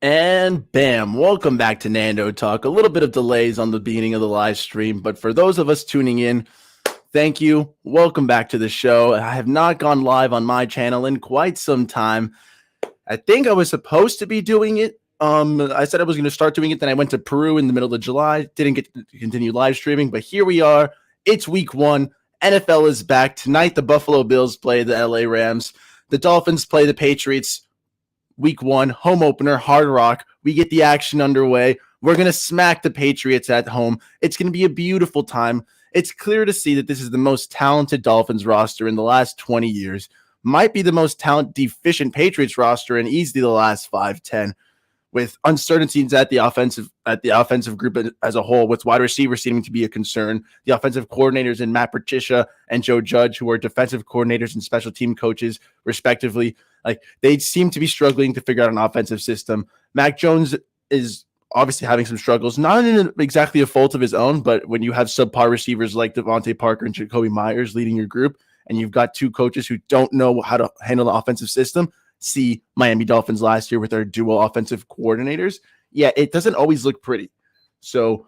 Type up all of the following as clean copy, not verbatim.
And bam, welcome back to Nando Talk. A little bit of delays on the beginning of the live stream, but for those of us tuning in, thank you. Welcome back to the show. I have not gone live on my channel in quite some time. I think I was supposed to be doing it. I said I was going to start doing it, then I went to Peru in the middle of July. Didn't get to continue live streaming, but here we are. It's week 1. NFL is back. Tonight, the Buffalo Bills play the LA Rams. The Dolphins play the Patriots. Week 1, home opener, Hard Rock. We get the action underway. We're going to smack the Patriots at home. It's going to be a beautiful time. It's clear to see that this is the most talented Dolphins roster in the last 20 years. Might be the most talent deficient Patriots roster in easily the last 5-10, with uncertainties at the offensive group as a whole, with wide receivers seeming to be a concern. The offensive coordinators in Matt Patricia and Joe Judge, who are defensive coordinators and special team coaches, respectively, like they seem to be struggling to figure out an offensive system. Mac Jones is obviously having some struggles, not in exactly a fault of his own, but when you have subpar receivers like Devontae Parker and Jacoby Myers leading your group, and you've got two coaches who don't know how to handle the offensive system, see Miami Dolphins last year with their dual offensive coordinators, yeah, it doesn't always look pretty. So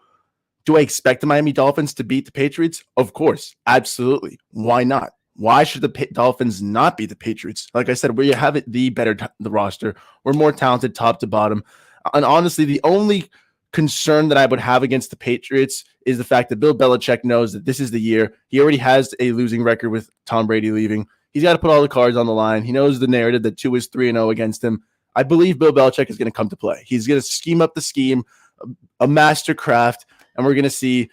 do I expect the Miami Dolphins to beat the Patriots? Of course, absolutely. Why not? Why should the Dolphins not beat the Patriots? Like I said, we have the roster. We're more talented top to bottom. And honestly, the only concern that I would have against the Patriots is the fact that Bill Belichick knows that this is the year. He already has a losing record with Tom Brady leaving. He's got to put all the cards on the line. He knows the narrative that 2 is 3-0 against him. I believe Bill Belichick is going to come to play. He's going to scheme up the scheme, a master craft, and we're going to see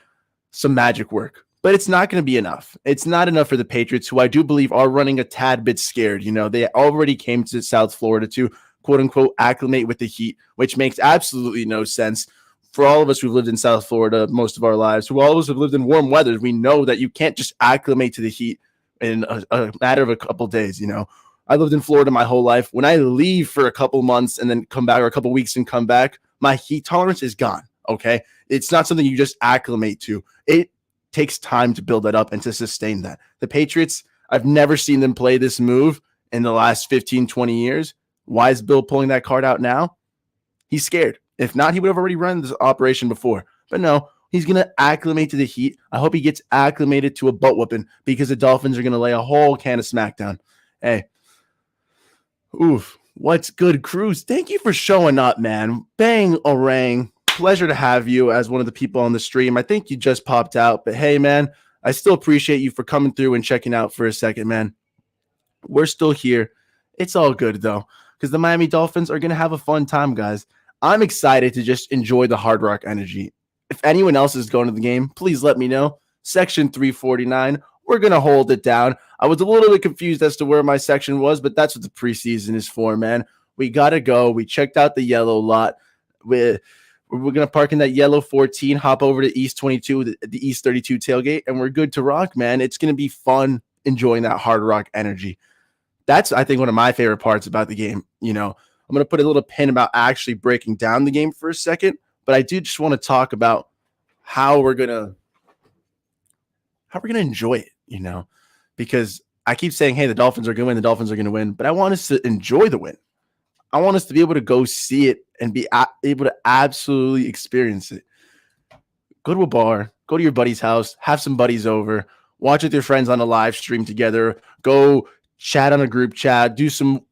some magic work. But it's not going to be enough. It's not enough for the Patriots, who I do believe are running a tad bit scared. You know, they already came to South Florida to, quote unquote, acclimate with the heat, which makes absolutely no sense. For all of us who've lived in South Florida most of our lives, who all of us have lived in warm weather, we know that you can't just acclimate to the heat in a matter of a couple of days. You know, I lived in Florida my whole life. When I leave for a couple months and then come back, or a couple weeks and come back, my heat tolerance is gone. Okay. It's not something you just acclimate to. It takes time to build that up and to sustain that. The Patriots, I've never seen them play this move in the last 15, 20 years. Why is Bill pulling that card out now? He's scared. If not, he would have already run this operation before. But no, he's going to acclimate to the heat. I hope he gets acclimated to a butt whooping, because the Dolphins are going to lay a whole can of smackdown. Hey, oof, what's good, Cruz? Thank you for showing up, man. Bang, orang. Pleasure to have you as one of the people on the stream. I think you just popped out, but hey, man, I still appreciate you for coming through and checking out for a second, man. We're still here. It's all good, though, because the Miami Dolphins are going to have a fun time, guys. I'm excited to just enjoy the Hard Rock energy. If anyone else is going to the game, please let me know. Section 349, we're going to hold it down. I was a little bit confused as to where my section was, but that's what the preseason is for, man. We got to go. We checked out the yellow lot. We're going to park in that yellow 14, hop over to East 22, the East 32 tailgate, and we're good to rock, man. It's going to be fun enjoying that Hard Rock energy. That's, I think, one of my favorite parts about the game. You know, I'm going to put a little pin about actually breaking down the game for a second, but I do just want to talk about how we're going to enjoy it, you know, because I keep saying, hey, the Dolphins are going to win, but I want us to enjoy the win. I want us to be able to go see it and be able to absolutely experience it. Go to a bar, go to your buddy's house, have some buddies over, watch with your friends on a live stream together, go chat on a group chat, do some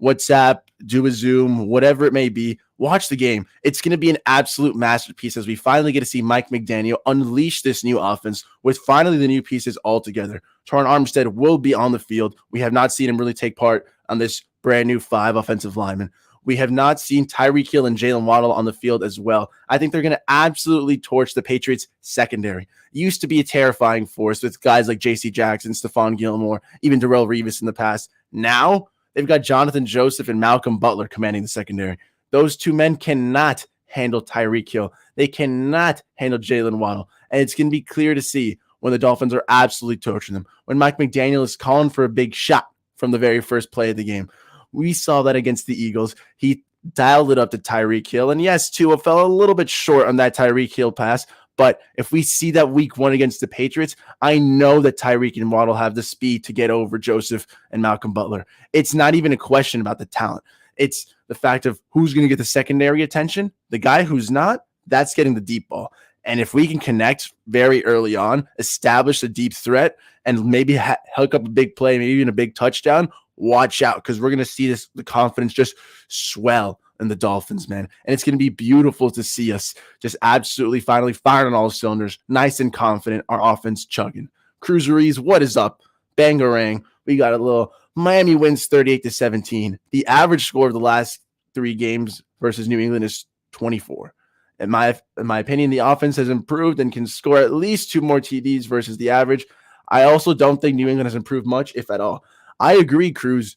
WhatsApp, do a Zoom, whatever it may be. Watch the game. It's going to be an absolute masterpiece as we finally get to see Mike McDaniel unleash this new offense with finally the new pieces all together. Terron Armstead will be on the field. We have not seen him really take part on this brand new 5 offensive linemen. We have not seen Tyreek Hill and Jalen Waddle on the field as well. I think they're going to absolutely torch the Patriots secondary. It used to be a terrifying force with guys like J.C. Jackson, Stephon Gilmore, even Darrell Revis in the past. Now they've got Jonathan Joseph and Malcolm Butler commanding the secondary. Those two men cannot handle Tyreek Hill. They cannot handle Jalen Waddle. And it's going to be clear to see when the Dolphins are absolutely torching them. When Mike McDaniel is calling for a big shot from the very first play of the game. We saw that against the Eagles. He dialed it up to Tyreek Hill. And yes, Tua fell a little bit short on that Tyreek Hill pass. But if we see that week 1 against the Patriots, I know that Tyreek and Waddle have the speed to get over Joseph and Malcolm Butler. It's not even a question about the talent. It's the fact of who's going to get the secondary attention. The guy who's not, that's getting the deep ball. And if we can connect very early on, establish a deep threat, and maybe hook up a big play, maybe even a big touchdown, watch out, because we're going to see the confidence just swell in the Dolphins, man. And it's going to be beautiful to see us just absolutely finally firing on all cylinders, nice and confident, our offense chugging. Cruiseries, what is up? Bangarang. We got a little Miami wins 38-17. The average score of the last 3 games versus New England is 24. In my opinion, the offense has improved and can score at least 2 more TDs versus the average. I also don't think New England has improved much, if at all. I agree, Cruz.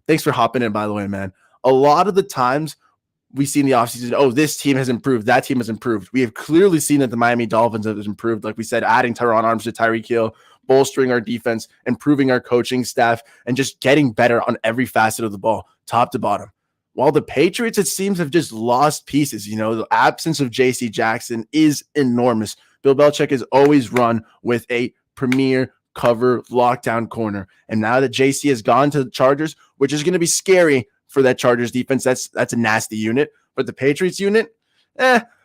Thanks for hopping in, by the way, man. A lot of the times we see in the offseason, this team has improved, that team has improved. We have clearly seen that the Miami Dolphins have improved. Like we said, adding Tyron Arms to Tyreek Hill, bolstering our defense, improving our coaching staff, and just getting better on every facet of the ball, top to bottom. While the Patriots, it seems, have just lost pieces. The absence of J.C. Jackson is enormous. Bill Belichick has always run with a premier cover lockdown corner. And now that JC has gone to the Chargers, which is going to be scary for that Chargers defense, that's a nasty unit. But the Patriots unit,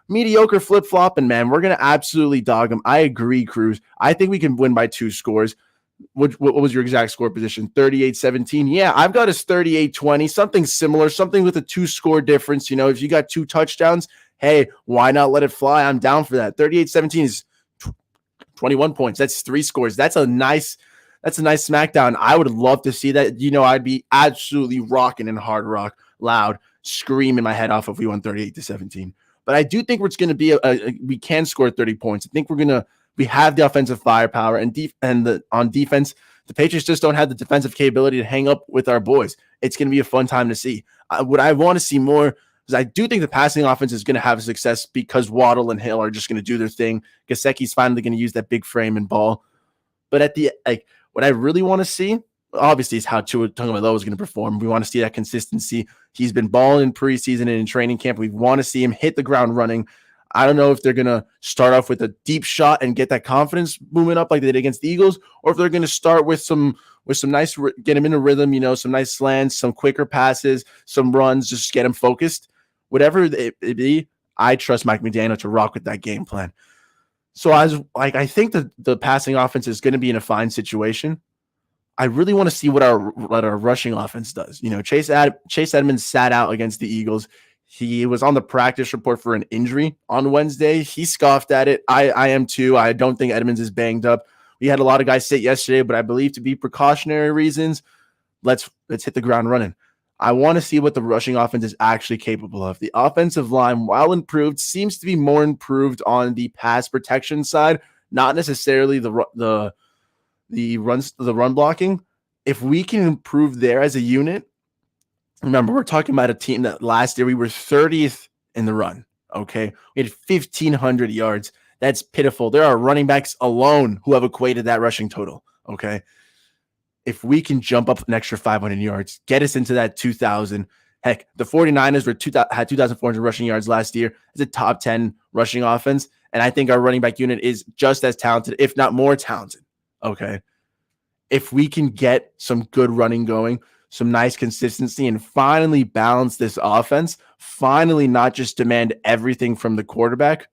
mediocre flip-flopping, man. We're going to absolutely dog them. I agree, Cruz. I think we can win by 2 scores. What was your exact score position? 38-17? Yeah, I've got us 38-20, something similar, something with a 2-score difference. If you got 2 touchdowns, hey, why not let it fly? I'm down for that. 38-17 is 21 points. That's 3 scores. That's a nice smackdown. I would love to see that. I'd be absolutely rocking in Hard Rock, loud, screaming my head off if we won 38-17. But I do think it's going to be we can score 30 points. I think we have the offensive firepower and on defense, the Patriots just don't have the defensive capability to hang up with our boys. It's going to be a fun time to see. What I want to see more is I do think the passing offense is going to have success because Waddle and Hill are just going to do their thing. Gesicki's finally going to use that big frame and ball. But what I really want to see, obviously, is how Tua Tagovailoa is going to perform. We want to see that consistency. He's been balling in preseason and in training camp. We want to see him hit the ground running. I don't know if they're going to start off with a deep shot and get that confidence booming up like they did against the Eagles, or if they're going to start with some nice, get him in a rhythm, some nice slants, some quicker passes, some runs, just get him focused. Whatever it be, I trust Mike McDaniel to rock with that game plan. So I think that the passing offense is going to be in a fine situation. I really want to see what our rushing offense does. Chase Edmonds sat out against the Eagles. He was on the practice report for an injury on Wednesday. He scoffed at it. I am too. I don't think Edmonds is banged up. We had a lot of guys sit yesterday, but I believe to be precautionary reasons, let's hit the ground running. I want to see what the rushing offense is actually capable of. The offensive line, while improved, seems to be more improved on the pass protection side, not necessarily the run blocking. If we can improve there as a unit, remember, we're talking about a team that last year we were 30th in the run, okay? We had 1,500 yards. That's pitiful. There are running backs alone who have equated that rushing total, okay? If we can jump up an extra 500 yards, get us into that 2,000. Heck, the 49ers had 2,400 rushing yards last year. It's a top 10 rushing offense, and I think our running back unit is just as talented, if not more talented, okay? If we can get some good running going, some nice consistency, and finally balance this offense, finally not just demand everything from the quarterback,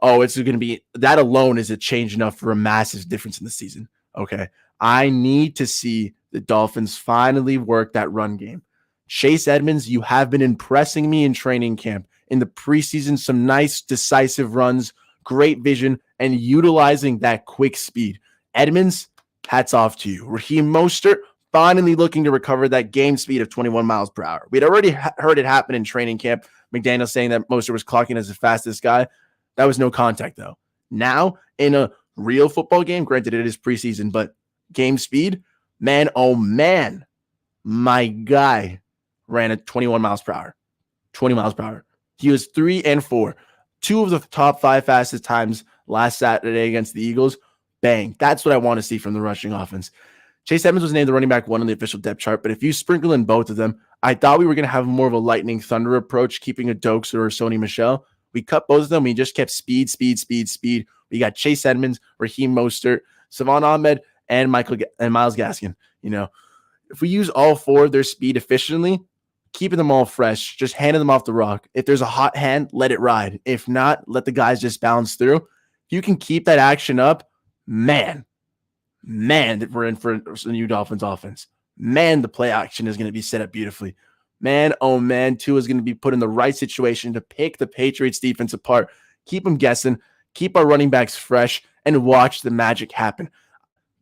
it's going to be – that alone is a change enough for a massive difference in the season, okay? I need to see the Dolphins finally work that run game. Chase Edmonds, you have been impressing me in training camp. In the preseason, some nice decisive runs, great vision, and utilizing that quick speed. Edmonds, hats off to you. Raheem Mostert, finally looking to recover that game speed of 21 miles per hour. We'd already heard it happen in training camp. McDaniel saying that Mostert was clocking as the fastest guy. That was no contact, though. Now, in a real football game, granted it is preseason, but game speed, man, oh man, my guy ran at 21 miles per hour. 20 miles per hour. He was 3 and 4. 2 of the top 5 fastest times last Saturday against the Eagles. Bang. That's what I want to see from the rushing offense. Chase Edmonds was named the running back 1 on the official depth chart, but if you sprinkle in both of them, I thought we were going to have more of a lightning thunder approach, keeping a Dokes or a Sony Michel. We cut both of them. We just kept speed. We got Chase Edmonds, Raheem Mostert, Savon Ahmed, and Myles Gaskin. If we use all 4 of their speed efficiently, keeping them all fresh, just handing them off the rock. If there's a hot hand, let it ride. If not, let the guys just bounce through. If you can keep that action up, man, we're in for a new Dolphins offense. Man, the play action is going to be set up beautifully. Man, oh man, Tua is going to be put in the right situation to pick the Patriots defense apart, keep them guessing, keep our running backs fresh, and watch the magic happen.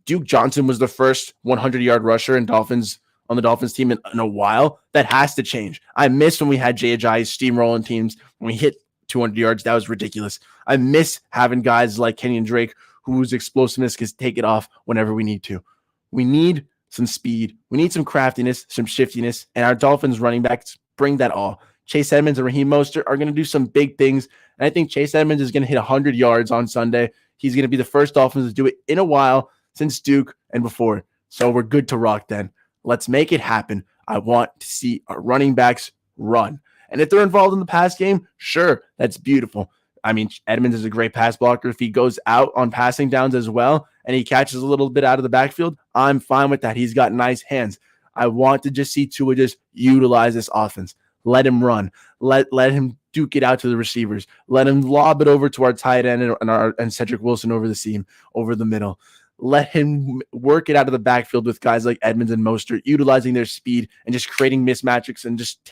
Duke Johnson was the first 100-yard rusher on the Dolphins team in a while. That has to change. I miss when we had Jay Ajayi steamrolling teams when we hit 200 yards. That was ridiculous. I miss having guys like Kenyon Drake whose explosiveness can take it off whenever we need to. We need some speed. We need some craftiness, some shiftiness, and our Dolphins running backs bring that all. Chase Edmonds and Raheem Mostert are going to do some big things, and I think Chase Edmonds is going to hit 100 yards on Sunday. He's going to be the first Dolphins to do it in a while since Duke and before, so we're good to rock then. Let's make it happen. I want to see our running backs run, and if they're involved in the pass game, sure, that's beautiful. I mean, Edmonds is a great pass blocker. If he goes out on passing downs as well and he catches a little bit out of the backfield, I'm fine with that. He's got nice hands. I want to just see Tua just utilize this offense. Let him run. Let him duke it out to the receivers. Let him lob it over to our tight end and Cedric Wilson over the seam, over the middle. Let him work it out of the backfield with guys like Edmonds and Mostert, utilizing their speed and just creating mismatches and just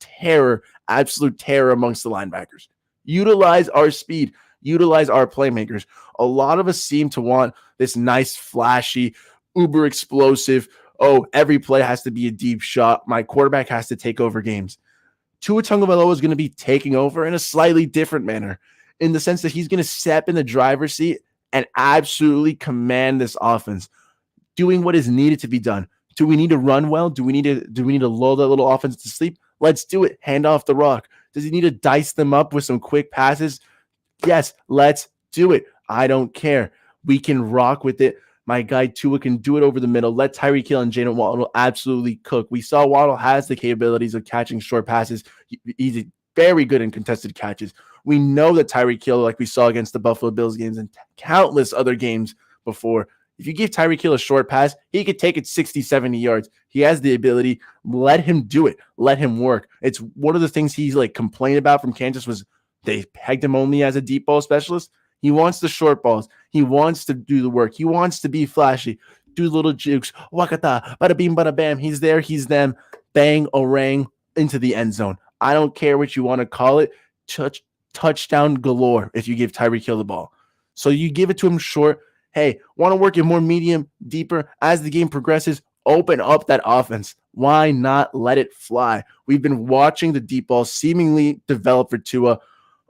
terror, absolute terror amongst the linebackers. Utilize our speed. Utilize our playmakers. A lot of us seem to want this nice, flashy, uber explosive, every play has to be a deep shot. My quarterback has to take over games. Tua Tagovailoa is going to be taking over in a slightly different manner, in the sense that he's going to step in the driver's seat and absolutely command this offense, doing what is needed to be done. Do we need to run well? Do we need to lull that little offense to sleep? Let's do it. Hand off the rock. Does he need to dice them up with some quick passes? Yes, let's do it. I don't care. We can rock with it. My guy Tua can do it over the middle. Let Tyreek Hill and Jalen Waddle absolutely cook. We saw Waddle has the capabilities of catching short passes. He's very good in contested catches. We know that Tyreek Hill, like we saw against the Buffalo Bills games and countless other games before, if you give Tyreek Hill a short pass, he could take it 60, 70 yards. He has the ability. Let him do it. Let him work. It's one of the things he's complained about from Kansas was they pegged him only as a deep ball specialist. He wants the short balls. He wants to do the work. He wants to be flashy, do little jukes, wakata, bada beam, bada bam. He's there. He's them. Bang, orang, into the end zone. I don't care what you want to call it. Touchdown galore if you give Tyreek Hill the ball. So you give it to him short. Hey, want to work it more medium, deeper as the game progresses? Open up that offense. Why not let it fly? We've been watching the deep ball seemingly develop for Tua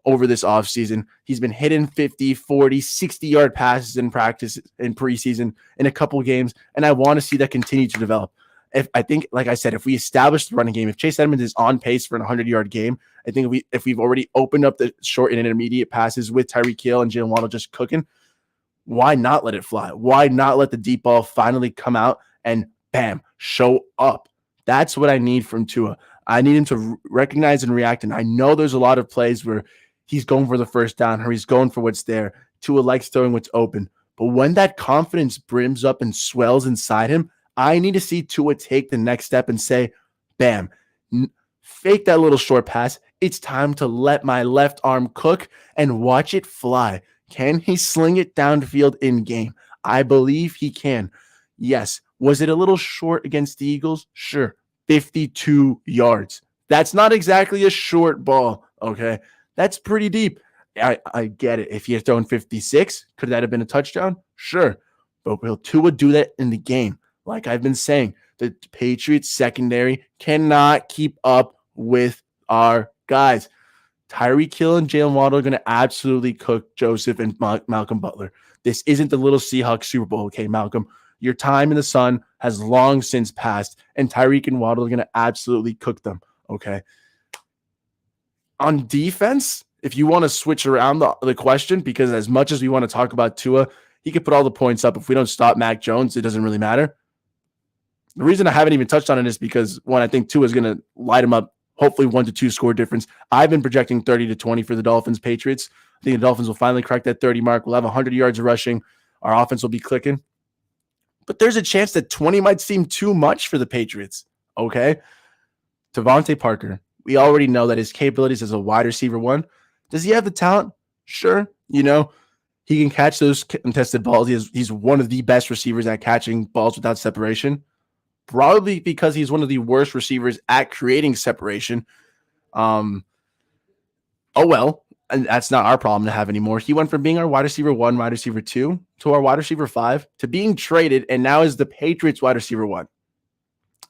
over this offseason. He's been hitting 50, 40, 60-yard passes in practice, in preseason, in a couple games, and I want to see that continue to develop. I think, like I said, if we establish the running game, if Chase Edmonds is on pace for an 100-yard game, I think if we've already opened up the short and intermediate passes with Tyreek Hill and Jalen Waddle just cooking, why not let it fly? Why not let the deep ball finally come out and bam, show up? That's what I need from Tua. I need him to recognize and react. And I know there's a lot of plays where he's going for the first down or he's going for what's there. Tua likes throwing what's open. But when that confidence brims up and swells inside him, I need to see Tua take the next step and say, bam, fake that little short pass. It's time to let my left arm cook and watch it fly. Can he sling it downfield in game? I believe he can. Yes. Was it a little short against the Eagles? Sure. 52 yards. That's not exactly a short ball, okay? That's pretty deep. I get it. If he had thrown 56, could that have been a touchdown? Sure. But will Tua do that in the game? Like I've been saying, the Patriots secondary cannot keep up with our guys. Tyreek Hill and Jalen Waddle are going to absolutely cook Joseph and Malcolm Butler. This isn't the little Seahawks Super Bowl, okay, Malcolm? Your time in the sun has long since passed, and Tyreek and Waddle are going to absolutely cook them, okay? On defense, if you want to switch around the question, because as much as we want to talk about Tua, he could put all the points up. If we don't stop Mac Jones, it doesn't really matter. The reason I haven't even touched on it is because, one, I think Tua is going to light him up, hopefully 1 to 2 score difference. I've been projecting 30 to 20 for the Dolphins Patriots. I think the Dolphins will finally crack that 30 mark. We'll have 100 yards of rushing. Our offense will be clicking. But there's a chance that 20 might seem too much for the Patriots, okay? Devontae Parker, we already know that his capabilities as a wide receiver one. Does he have the talent? Sure. He can catch those contested balls. He's one of the best receivers at catching balls without separation. Probably because he's one of the worst receivers at creating separation. Oh well, and that's not our problem to have anymore. He went from being our wide receiver one, wide receiver two, to our wide receiver five, to being traded, and now is the Patriots wide receiver one.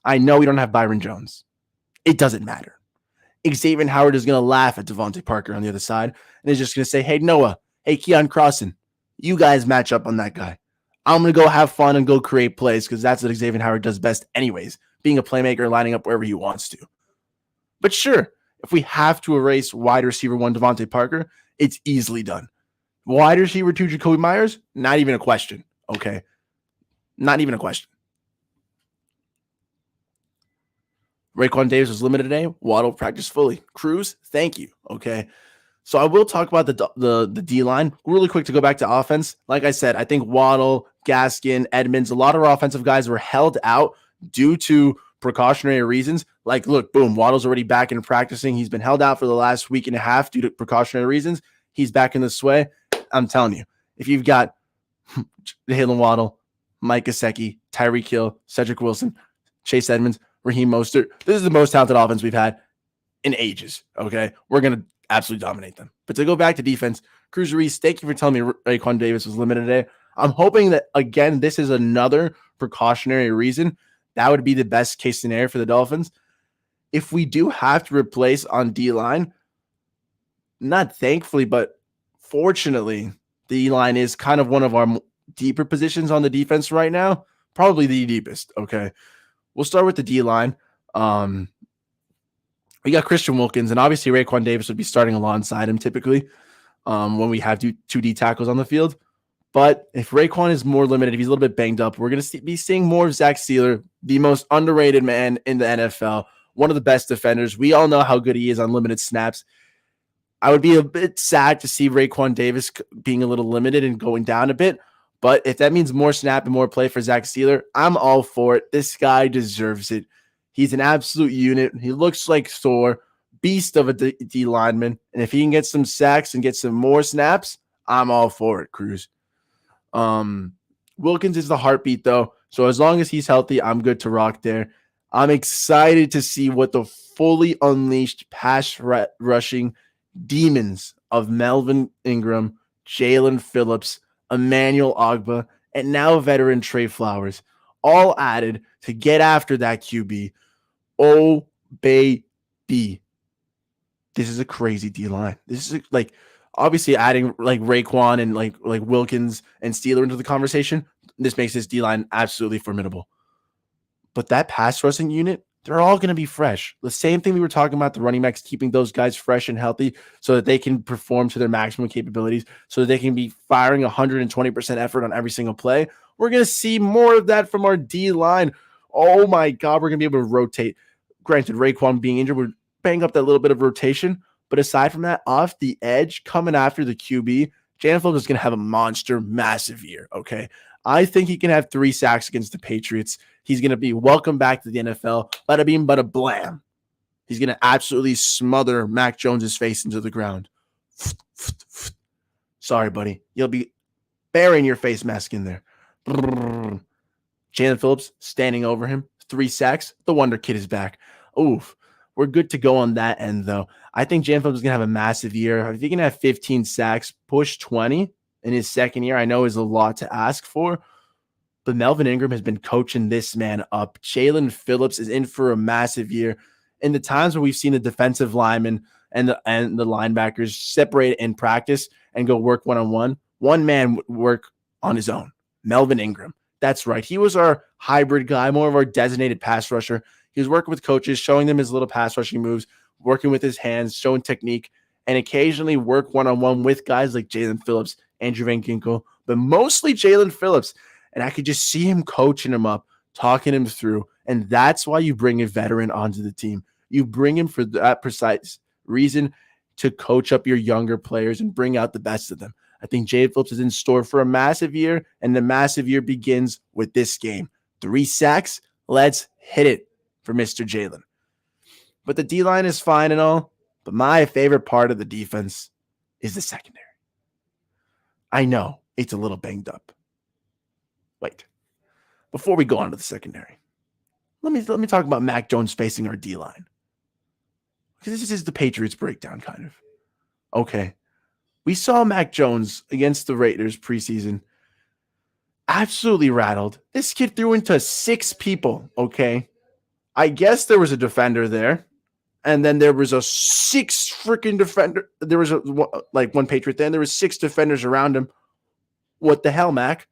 I know we don't have Byron Jones. It doesn't matter. Xavier Howard is going to laugh at Devontae Parker on the other side and is just going to say, hey, Noah, hey, Keon Crossan, you guys match up on that guy. I'm going to go have fun and go create plays because that's what Xavier Howard does best anyways, being a playmaker, lining up wherever he wants to. But sure, if we have to erase wide receiver one Devontae Parker, it's easily done. Wide receiver two Jacoby Myers, not even a question, okay? Not even a question. Raekwon Davis was limited today. Waddle practiced fully. Cruz, thank you, okay? So I will talk about the D-line really quick to go back to offense. Like I said, I think Waddle, Gaskin, Edmonds, a lot of our offensive guys were held out due to precautionary reasons. Like, look, boom, Waddle's already back in practicing. He's been held out for the last week and a half due to precautionary reasons. He's back in the sway. I'm telling you, if you've got Jalen Waddle, Mike Gesicki, Tyreek Hill, Cedric Wilson, Chase Edmonds, Raheem Mostert, this is the most talented offense we've had in ages, okay? We're going to absolutely dominate them. But to go back to defense, Cruz Reese, thank you for telling me Raekwon Davis was limited today. I'm hoping that, again, this is another precautionary reason. That would be the best case scenario for the Dolphins. If we do have to replace on D-line, not thankfully, but fortunately, the D-line is kind of one of our deeper positions on the defense right now. Probably the deepest, okay? We'll start with the D-line. We got Christian Wilkins, and obviously Raekwon Davis would be starting alongside him typically when we have two D tackles on the field. But if Raekwon is more limited, if he's a little bit banged up, we're going to be seeing more of Zach Sealer, the most underrated man in the NFL, one of the best defenders. We all know how good he is on limited snaps. I would be a bit sad to see Raekwon Davis being a little limited and going down a bit. But if that means more snap and more play for Zach Sealer, I'm all for it. This guy deserves it. He's an absolute unit. He looks like Thor, beast of a D lineman. And if he can get some sacks and get some more snaps, I'm all for it, Cruz. Wilkins is the heartbeat, though. So as long as he's healthy, I'm good to rock there. I'm excited to see what the fully unleashed pass rushing demons of Melvin Ingram, Jalen Phillips, Emmanuel Ogbah, and now veteran Trey Flowers, all added to get after that QB. Oh, baby. This is a crazy D-line. This is like obviously adding like Raekwon and like Wilkins and Steeler into the conversation. This makes this D-line absolutely formidable. But that pass rushing unit, they're all going to be fresh. The same thing we were talking about, the running backs, keeping those guys fresh and healthy so that they can perform to their maximum capabilities, so that they can be firing 120% effort on every single play. We're going to see more of that from our D-line. Oh my God, we're going to be able to rotate. Granted, Raekwon being injured would bang up that little bit of rotation, but aside from that, off the edge, coming after the QB, Jalen Phillips is going to have a monster, massive year, okay? I think he can have 3 sacks against the Patriots. He's going to be welcome back to the NFL. Bada beam, bada blam. He's going to absolutely smother Mac Jones's face into the ground. Sorry, buddy. You'll be burying your face mask in there. Jalen Phillips standing over him. 3 sacks. The Wonder Kid is back. Oof. We're good to go on that end, though. I think Jalen Phillips is going to have a massive year. If he can have 15 sacks, push 20 in his second year, I know is a lot to ask for. But Melvin Ingram has been coaching this man up. Jalen Phillips is in for a massive year. In the times where we've seen the defensive linemen and the linebackers separate in practice and go work one-on-one, one man would work on his own. Melvin Ingram. That's right. He was our hybrid guy, more of our designated pass rusher. He was working with coaches, showing them his little pass rushing moves, working with his hands, showing technique, and occasionally work one-on-one with guys like Jalen Phillips, Andrew Van Ginkel, but mostly Jalen Phillips. And I could just see him coaching him up, talking him through. And that's why you bring a veteran onto the team. You bring him for that precise reason, to coach up your younger players and bring out the best of them. I think Jalen Phillips is in store for a massive year, and the massive year begins with this game. 3 sacks. Let's hit it for Mr. Jalen. But the D-line is fine and all. But my favorite part of the defense is the secondary. I know it's a little banged up. Wait, before we go on to the secondary, let me talk about Mac Jones facing our D-line. Because this is the Patriots breakdown, kind of. Okay. We saw Mac Jones against the Raiders preseason. Absolutely rattled. This kid threw into 6 people, okay? I guess there was a defender there. And then there was a 6 freaking defender. There was one Patriot there, and there was 6 defenders around him. What the hell, Mac?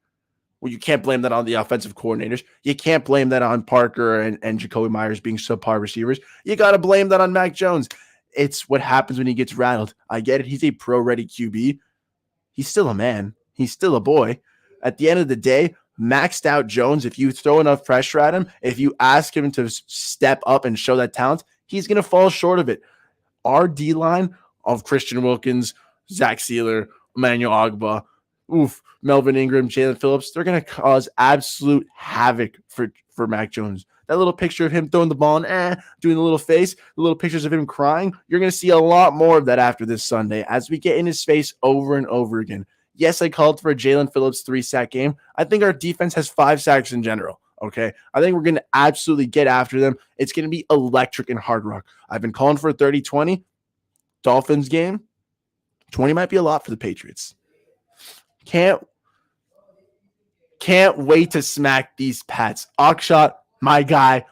Well, you can't blame that on the offensive coordinators. You can't blame that on Parker and Jacoby Myers being subpar receivers. You got to blame that on Mac Jones. It's what happens when he gets rattled. I get it. He's a pro-ready QB. He's still a man. He's still a boy. At the end of the day, maxed out Jones, if you throw enough pressure at him, if you ask him to step up and show that talent, he's going to fall short of it. Our D-line of Christian Wilkins, Zach Sealer, Emmanuel Ogbah, Melvin Ingram, Jalen Phillips, they're going to cause absolute havoc for Mac Jones. That little picture of him throwing the ball and doing the little face, the little pictures of him crying, you're going to see a lot more of that after this Sunday as we get in his face over and over again. Yes, I called for a Jalen Phillips 3-sack game. I think our defense has 5 sacks in general. Okay, I think we're going to absolutely get after them. It's going to be electric in Hard Rock. I've been calling for a 30-20 Dolphins game. 20 might be a lot for the Patriots. Can't wait to smack these Pats. Akshat, my guy,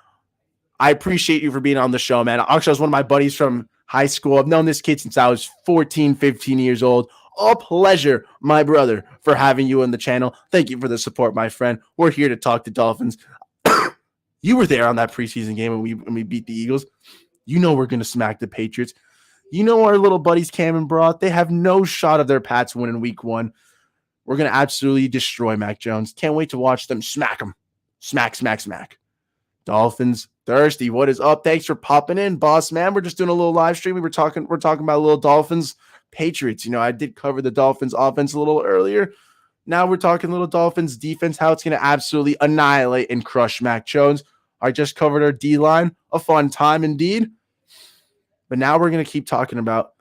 I appreciate you for being on the show, man. Akshat is one of my buddies from high school. I've known this kid since I was 14, 15 years old. A pleasure, my brother, for having you on the channel. Thank you for the support, my friend. We're here to talk to Dolphins. You were there on that preseason game when we beat the Eagles. You know we're going to smack the Patriots. You know our little buddies Cam and Broad, they have no shot of their Pats winning week 1. We're going to absolutely destroy Mac Jones. Can't wait to watch them smack him. Smack, smack, smack. Dolphins Thirsty. What is up? Thanks for popping in, boss man. We're just doing a little live stream. We're talking about a little Dolphins Patriots. You know, I did cover the Dolphins offense a little earlier. Now we're talking little Dolphins defense, how it's going to absolutely annihilate and crush Mac Jones. I just covered our D-line. A fun time indeed. But now we're going to keep talking about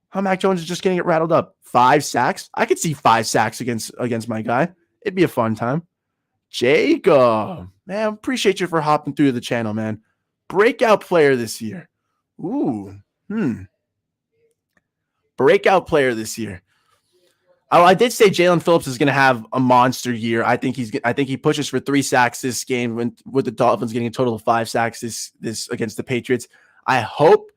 how Mac Jones is just going to get rattled up. 5 sacks. I could see 5 sacks against my guy. It'd be a fun time. Jacob, man, appreciate you for hopping through the channel, man. Breakout player this year. Breakout player this year. Oh, I did say Jalen Phillips is going to have a monster year. I think he pushes for 3 sacks this game with the Dolphins getting a total of 5 sacks this against the Patriots. I hope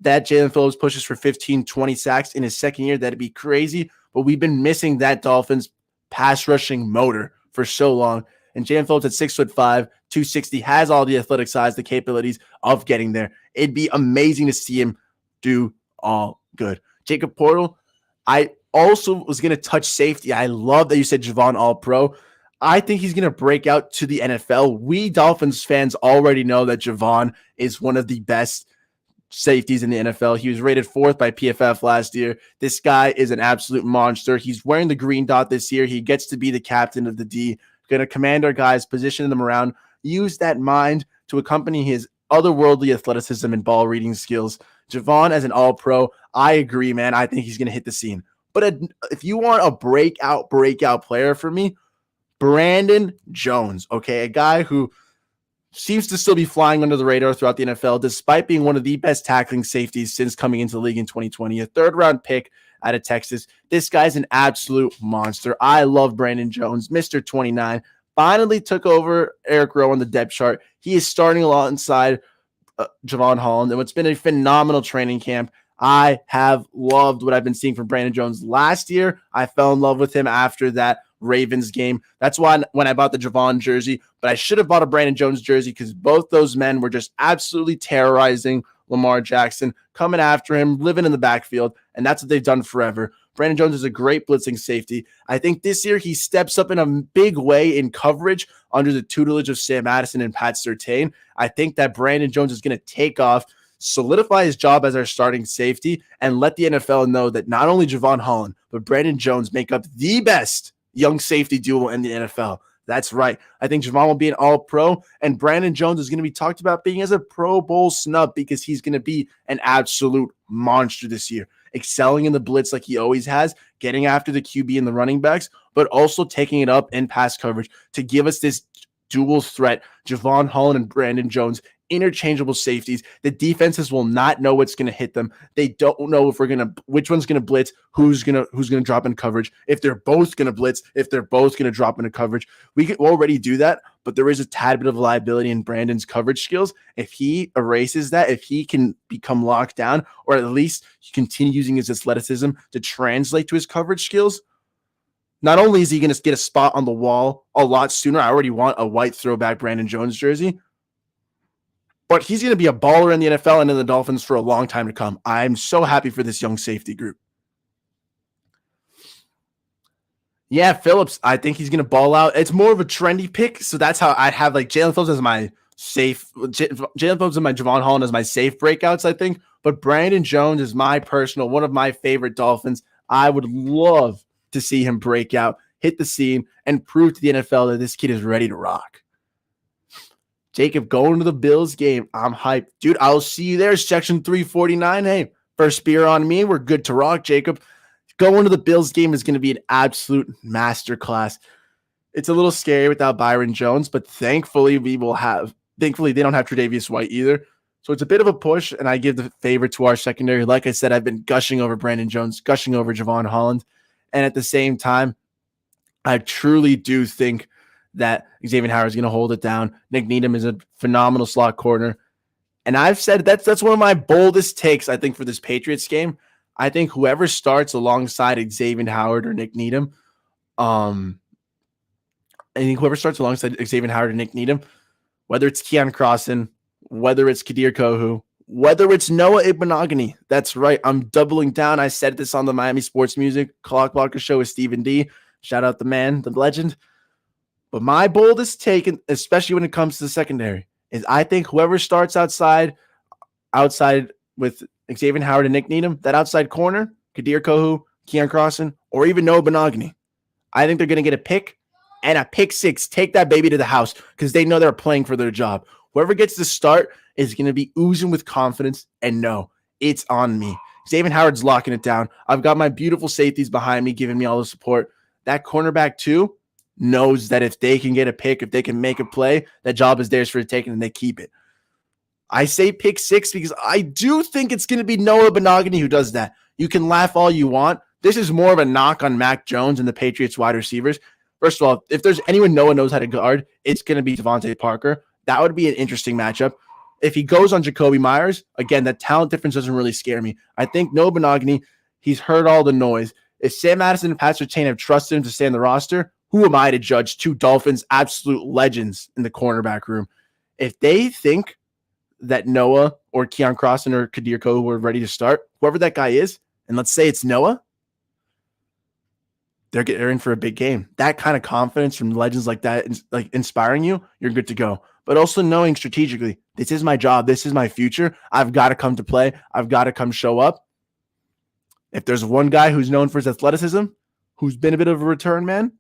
that Jalen Phillips pushes for 15, 20 sacks in his second year. That'd be crazy. But we've been missing that Dolphins pass rushing motor for so long. And Jalen Phillips at 6'5", 260, has all the athletic size, the capabilities of getting there. It'd be amazing to see him do all good. Jacob Portal, I also was going to touch safety. I love that you said Javon All-Pro. I think he's going to break out to the NFL. We Dolphins fans already know that Javon is one of the best safeties in the NFL. He was rated 4th by PFF last year. This guy is an absolute monster. He's wearing the green dot this year. He gets to be the captain of the D. Going to command our guys, position them around, use that mind to accompany his otherworldly athleticism and ball reading skills. Javon as an all-pro, I agree, man. I think he's going to hit the scene. But if you want a breakout player for me, Brandon Jones, okay? A guy who seems to still be flying under the radar throughout the NFL, despite being one of the best tackling safeties since coming into the league in 2020. A 3rd-round pick out of Texas. This guy's an absolute monster. I love Brandon Jones, Mr. 29. Finally took over Eric Rowe on the depth chart. He is starting alongside Javon Holland, and what's been a phenomenal training camp. I have loved what I've been seeing from Brandon Jones. Last year, I fell in love with him after that Ravens game. That's why when I bought the Javon jersey, but I should have bought a Brandon Jones jersey because both those men were just absolutely terrorizing Lamar Jackson, coming after him, living in the backfield, and that's what they've done forever. Brandon Jones is a great blitzing safety. I think this year he steps up in a big way in coverage under the tutelage of Sam Addison and Pat Surtain. I think that Brandon Jones is going to take off, solidify his job as our starting safety, and let the NFL know that not only Javon Holland, but Brandon Jones make up the best young safety duo in the NFL. That's right. I think Javon will be an all-pro, and Brandon Jones is going to be talked about being as a Pro Bowl snub because he's going to be an absolute monster this year, excelling in the blitz like he always has, getting after the QB and the running backs, but also taking it up in pass coverage to give us this dual threat, Javon Holland and Brandon Jones, interchangeable safeties. The defenses will not know what's going to hit them. They don't know if which one's going to blitz, who's going to drop in coverage, if they're both going to blitz, if they're both going to drop into coverage. We can already do that, but there is a tad bit of liability in Brandon's coverage skills. If he erases that, if he can become locked down, or at least continue using his athleticism to translate to his coverage skills, not only is he going to get a spot on the wall a lot sooner, I already want a white throwback Brandon Jones jersey, but he's going to be a baller in the NFL and in the Dolphins for a long time to come. I'm so happy for this young safety group. Yeah, Phillips, I think he's going to ball out. It's more of a trendy pick, so that's how I have like Jalen Phillips as my safe. Jalen Phillips and my Javon Holland as my safe breakouts, I think. But Brandon Jones is my personal, one of my favorite Dolphins. I would love to see him break out, hit the scene, and prove to the NFL that this kid is ready to rock. Jacob, going to the Bills game. I'm hyped. Dude, I'll see you there. Section 349. Hey, first beer on me. We're good to rock, Jacob. Going to the Bills game is going to be an absolute masterclass. It's a little scary without Byron Jones, but thankfully they don't have Tre'Davious White either. So it's a bit of a push, and I give the favor to our secondary. Like I said, I've been gushing over Brandon Jones, gushing over Javon Holland. And at the same time, I truly do think that Xavier Howard is going to hold it down. Nick Needham is a phenomenal slot corner. And I've said that's one of my boldest takes, I think, for this Patriots game. I think whoever starts alongside Xavier Howard or Nick Needham, whether it's Keon Crossan, whether it's Kadir Kohu, whether it's Noah Igbinoghene, that's right. I'm doubling down. I said this on the Miami Sports Music Clock Blocker show with Stephen D. Shout out the man, the legend. But my boldest take, especially when it comes to the secondary, is I think whoever starts outside with Xavier Howard and Nick Needham, that outside corner, Kadir Kohu, Keon Crossan, or even Noah Igbinoghene, I think they're going to get a pick and a pick six. Take that baby to the house because they know they're playing for their job. Whoever gets the start is going to be oozing with confidence, and no, it's on me. Xavier Howard's locking it down. I've got my beautiful safeties behind me giving me all the support. That cornerback too knows that if they can get a pick, if they can make a play, that job is theirs for the taking, and they keep it. I say pick six because I do think it's going to be Noah Igbinoghene who does that. You can laugh all you want. This is more of a knock on Mac Jones and the Patriots wide receivers. First of all, if there's anyone Noah knows how to guard, it's going to be Devontae Parker. That would be an interesting matchup. If he goes on Jacoby Myers, again, that talent difference doesn't really scare me. I think Noah Igbinoghene, he's heard all the noise. If Sam Madison and Pat Surtain have trusted him to stay on the roster, who am I to judge two Dolphins absolute legends in the cornerback room? If they think that Noah or Keon Crossan or Kadir Kohu were ready to start, whoever that guy is, and let's say it's Noah, they're in for a big game. That kind of confidence from legends like that, like inspiring you, you're good to go. But also knowing strategically, this is my job. This is my future. I've got to come to play. I've got to come show up. If there's one guy who's known for his athleticism, who's been a bit of a return man,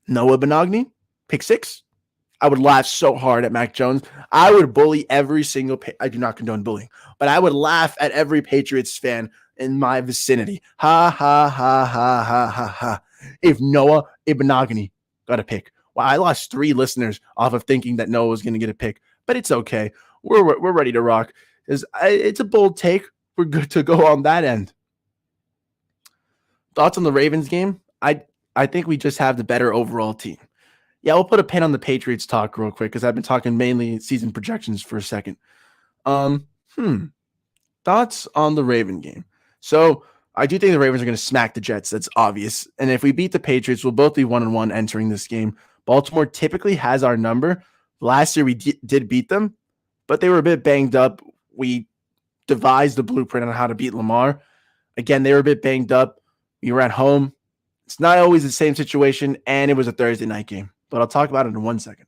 Noah Igbinoghene, pick six. I would laugh so hard at Mac Jones. I would bully every single I do not condone bullying, but I would laugh at every Patriots fan in my vicinity. Ha, ha, ha, ha, ha, ha, ha. If Noah Igbinoghene got a pick. Well, I lost 3 listeners off of thinking that Noah was going to get a pick, but it's okay. We're ready to rock. It's a bold take. We're good to go on that end. Thoughts on the Ravens game? I think we just have the better overall team. Yeah, we'll put a pin on the Patriots talk real quick because I've been talking mainly season projections for a second. Thoughts on the Raven game? So I do think the Ravens are going to smack the Jets. That's obvious. And if we beat the Patriots, we'll both be 1-1 entering this game. Baltimore typically has our number. Last year we did beat them, but they were a bit banged up. We devised the blueprint on how to beat Lamar. Again, they were a bit banged up. We were at home. It's not always the same situation, and it was a Thursday night game. But I'll talk about it in 1 second.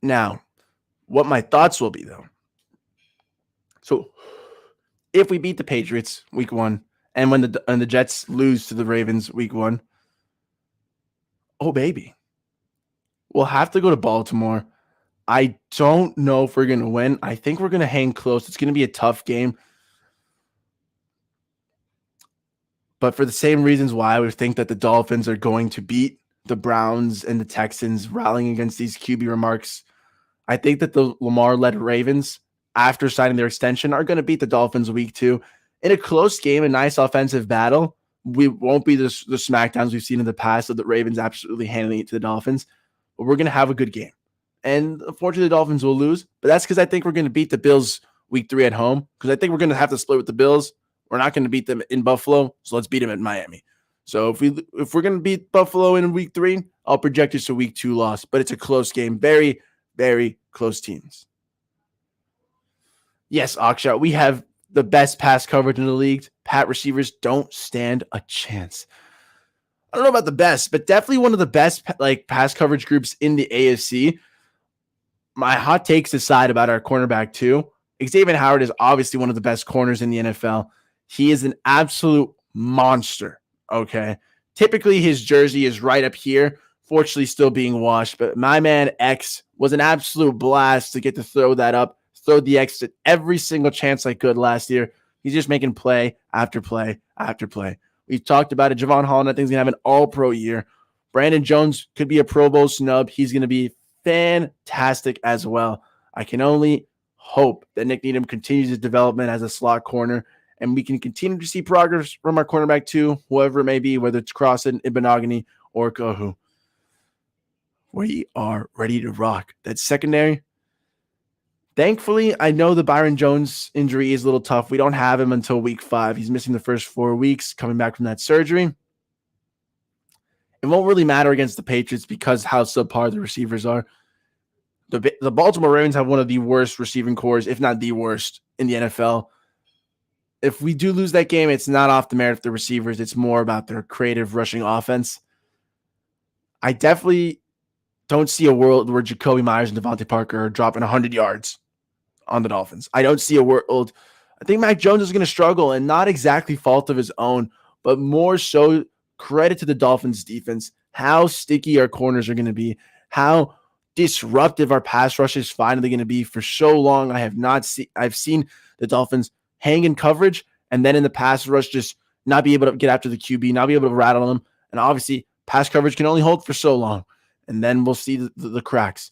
Now, what my thoughts will be, though. So, if we beat the Patriots week 1 and when the Jets lose to the Ravens week 1, oh baby, we'll have to go to Baltimore. I don't know if we're going to win. I think we're going to hang close. It's going to be a tough game. But for the same reasons why I would think that the Dolphins are going to beat the Browns and the Texans rallying against these QB remarks, I think that the Lamar-led Ravens, after signing their extension, are going to beat the Dolphins week 2 in a close game, a nice offensive battle. We won't be the smackdowns we've seen in the past of the Ravens absolutely handling it to the Dolphins, but we're going to have a good game. And unfortunately, the Dolphins will lose, but that's because I think we're going to beat the Bills week 3 at home, because I think we're going to have to split with the Bills. We're not going to beat them in Buffalo, so let's beat them at Miami. So if we're going to beat Buffalo in week 3, I'll project us a week 2 loss, but it's a close game. Very, very close teams. Yes, Akshat, we have the best pass coverage in the league. Pat receivers don't stand a chance. I don't know about the best, but definitely one of the best pass coverage groups in the AFC. My hot takes aside about our cornerback too, Xavier Howard is obviously one of the best corners in the NFL. He is an absolute monster, okay? Typically, his jersey is right up here, fortunately still being washed, but my man X was an absolute blast to get to throw that up, throw the X at every single chance I could last year. He's just making play after play after play. We've talked about it. Javon Holland, I think, is going to have an all-pro year. Brandon Jones could be a Pro Bowl snub. He's going to be fantastic as well. I can only hope that Nick Needham continues his development as a slot corner, and we can continue to see progress from our cornerback too, whoever it may be, whether it's Crossan, Ibenogany, or Kohu. We are ready to rock. That secondary, thankfully, I know the Byron Jones injury is a little tough. We don't have him until week 5. He's missing the first 4 weeks coming back from that surgery. It won't really matter against the Patriots because how subpar the receivers are. The Baltimore Ravens have one of the worst receiving cores, if not the worst, in the NFL. If we do lose that game, it's not off the merit of the receivers. It's more about their creative rushing offense. I definitely don't see a world where Jacoby Myers and Devontae Parker are dropping 100 yards on the Dolphins. I don't see a world. I think Mac Jones is going to struggle, and not exactly fault of his own, but more so credit to the Dolphins defense, how sticky our corners are going to be, how disruptive our pass rush is finally going to be. For so long, I've seen the Dolphins hang in coverage and then in the pass rush just not be able to get after the QB, not be able to rattle them. And obviously, pass coverage can only hold for so long, and then we'll see the cracks.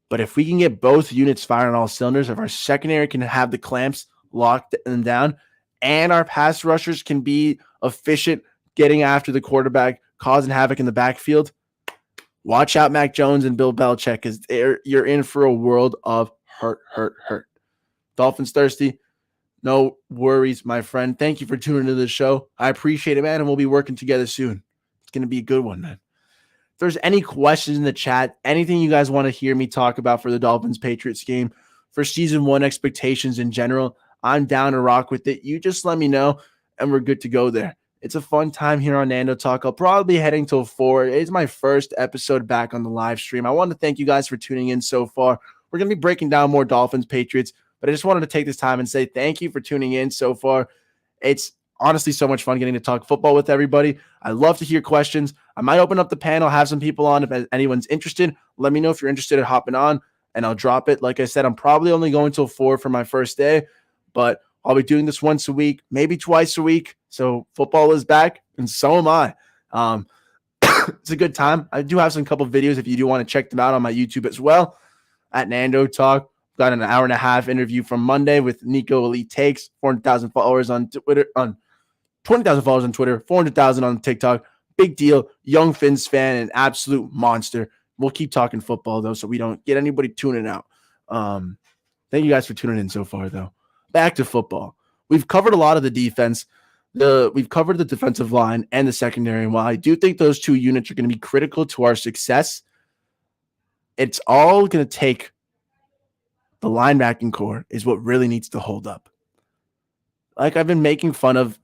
But if we can get both units firing on all cylinders, if our secondary can have the clamps locked and down, and our pass rushers can be efficient getting after the quarterback, causing havoc in the backfield, watch out Mac Jones and Bill Belichick, because you're in for a world of hurt. Dolphins thirsty. No worries, my friend. Thank you for tuning into the show. I appreciate it, man, and we'll be working together soon. It's going to be a good one, man. If there's any questions in the chat, anything you guys want to hear me talk about for the Dolphins-Patriots game, for Season 1 expectations in general, I'm down to rock with it. You just let me know, and we're good to go there. It's a fun time here on Nando Talk. I'll probably be heading till 4. It's my first episode back on the live stream. I want to thank you guys for tuning in so far. We're going to be breaking down more Dolphins-Patriots, but I just wanted to take this time and say thank you for tuning in so far. It's honestly so much fun getting to talk football with everybody. I love to hear questions. I might open up the panel, have some people on if anyone's interested. Let me know if you're interested in hopping on, and I'll drop it. Like I said, I'm probably only going till 4 for my first day, but I'll be doing this once a week, maybe twice a week. So football is back, and so am I. It's a good time. I do have some couple videos if you do want to check them out on my YouTube as well at Nando Talk. Got an hour and a half interview from Monday with Nico Elite Takes. 400,000 followers on Twitter, on 20,000 followers on Twitter, 400,000 on TikTok. Big deal. Young Finns fan, an absolute monster. We'll keep talking football though, so we don't get anybody tuning out. Thank you guys for tuning in so far though. Back to football. We've covered a lot of the defense. We've covered the defensive line and the secondary. And while I do think those two units are going to be critical to our success, it's all going to take the linebacking core is what really needs to hold up. Like I've been making fun of,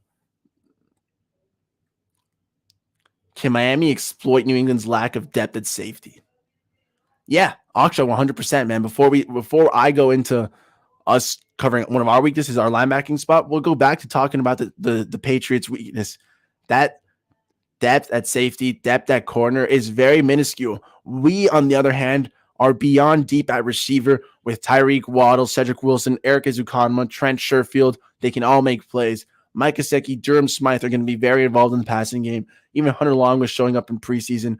can Miami exploit New England's lack of depth at safety? Yeah, Aksha 100%, man. Before I go into us covering one of our weaknesses, our linebacking spot, we'll go back to talking about the Patriots' weakness. That depth at safety, depth at corner is very minuscule. We, on the other hand, are beyond deep at receiver with Tyreek Waddle, Cedric Wilson, Eric Ezukanma, Trent Sherfield. They can all make plays. Mike Gesicki, Durham Smythe are going to be very involved in the passing game. Even Hunter Long was showing up in preseason.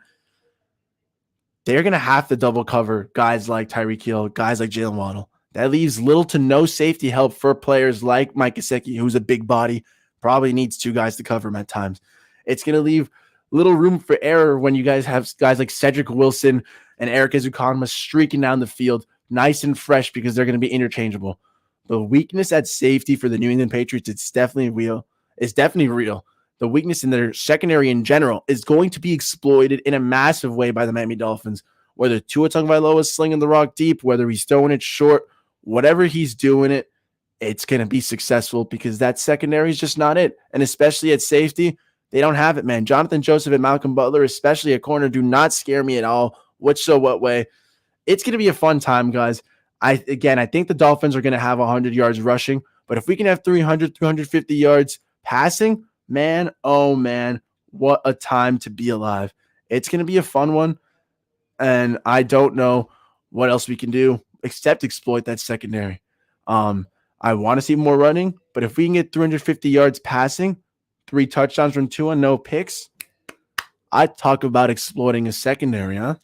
They're going to have to double cover guys like Tyreek Hill, guys like Jalen Waddle. That leaves little to no safety help for players like Mike Gesicki, who's a big body, probably needs two guys to cover him at times. It's going to leave little room for error when you guys have guys like Cedric Wilson and Eric Ezukanma streaking down the field, nice and fresh because they're going to be interchangeable. The weakness at safety for the New England Patriots, it's definitely real. It's definitely real. The weakness in their secondary in general is going to be exploited in a massive way by the Miami Dolphins. Whether Tua Tagovailoa is slinging the rock deep, whether he's throwing it short, whatever he's doing it, it's going to be successful because that secondary is just not it. And especially at safety, they don't have it, man. Jonathan Joseph and Malcolm Butler, especially at corner, do not scare me at all. Which so what way? It's going to be a fun time, guys. I think the Dolphins are going to have 100 yards rushing, but if we can have 300, 350 yards passing, man, oh man, what a time to be alive. It's going to be a fun one, and I don't know what else we can do except exploit that secondary. I want to see more running, but if we can get 350 yards passing, 3 touchdowns from Tua, no picks, I'd talk about exploiting a secondary, huh?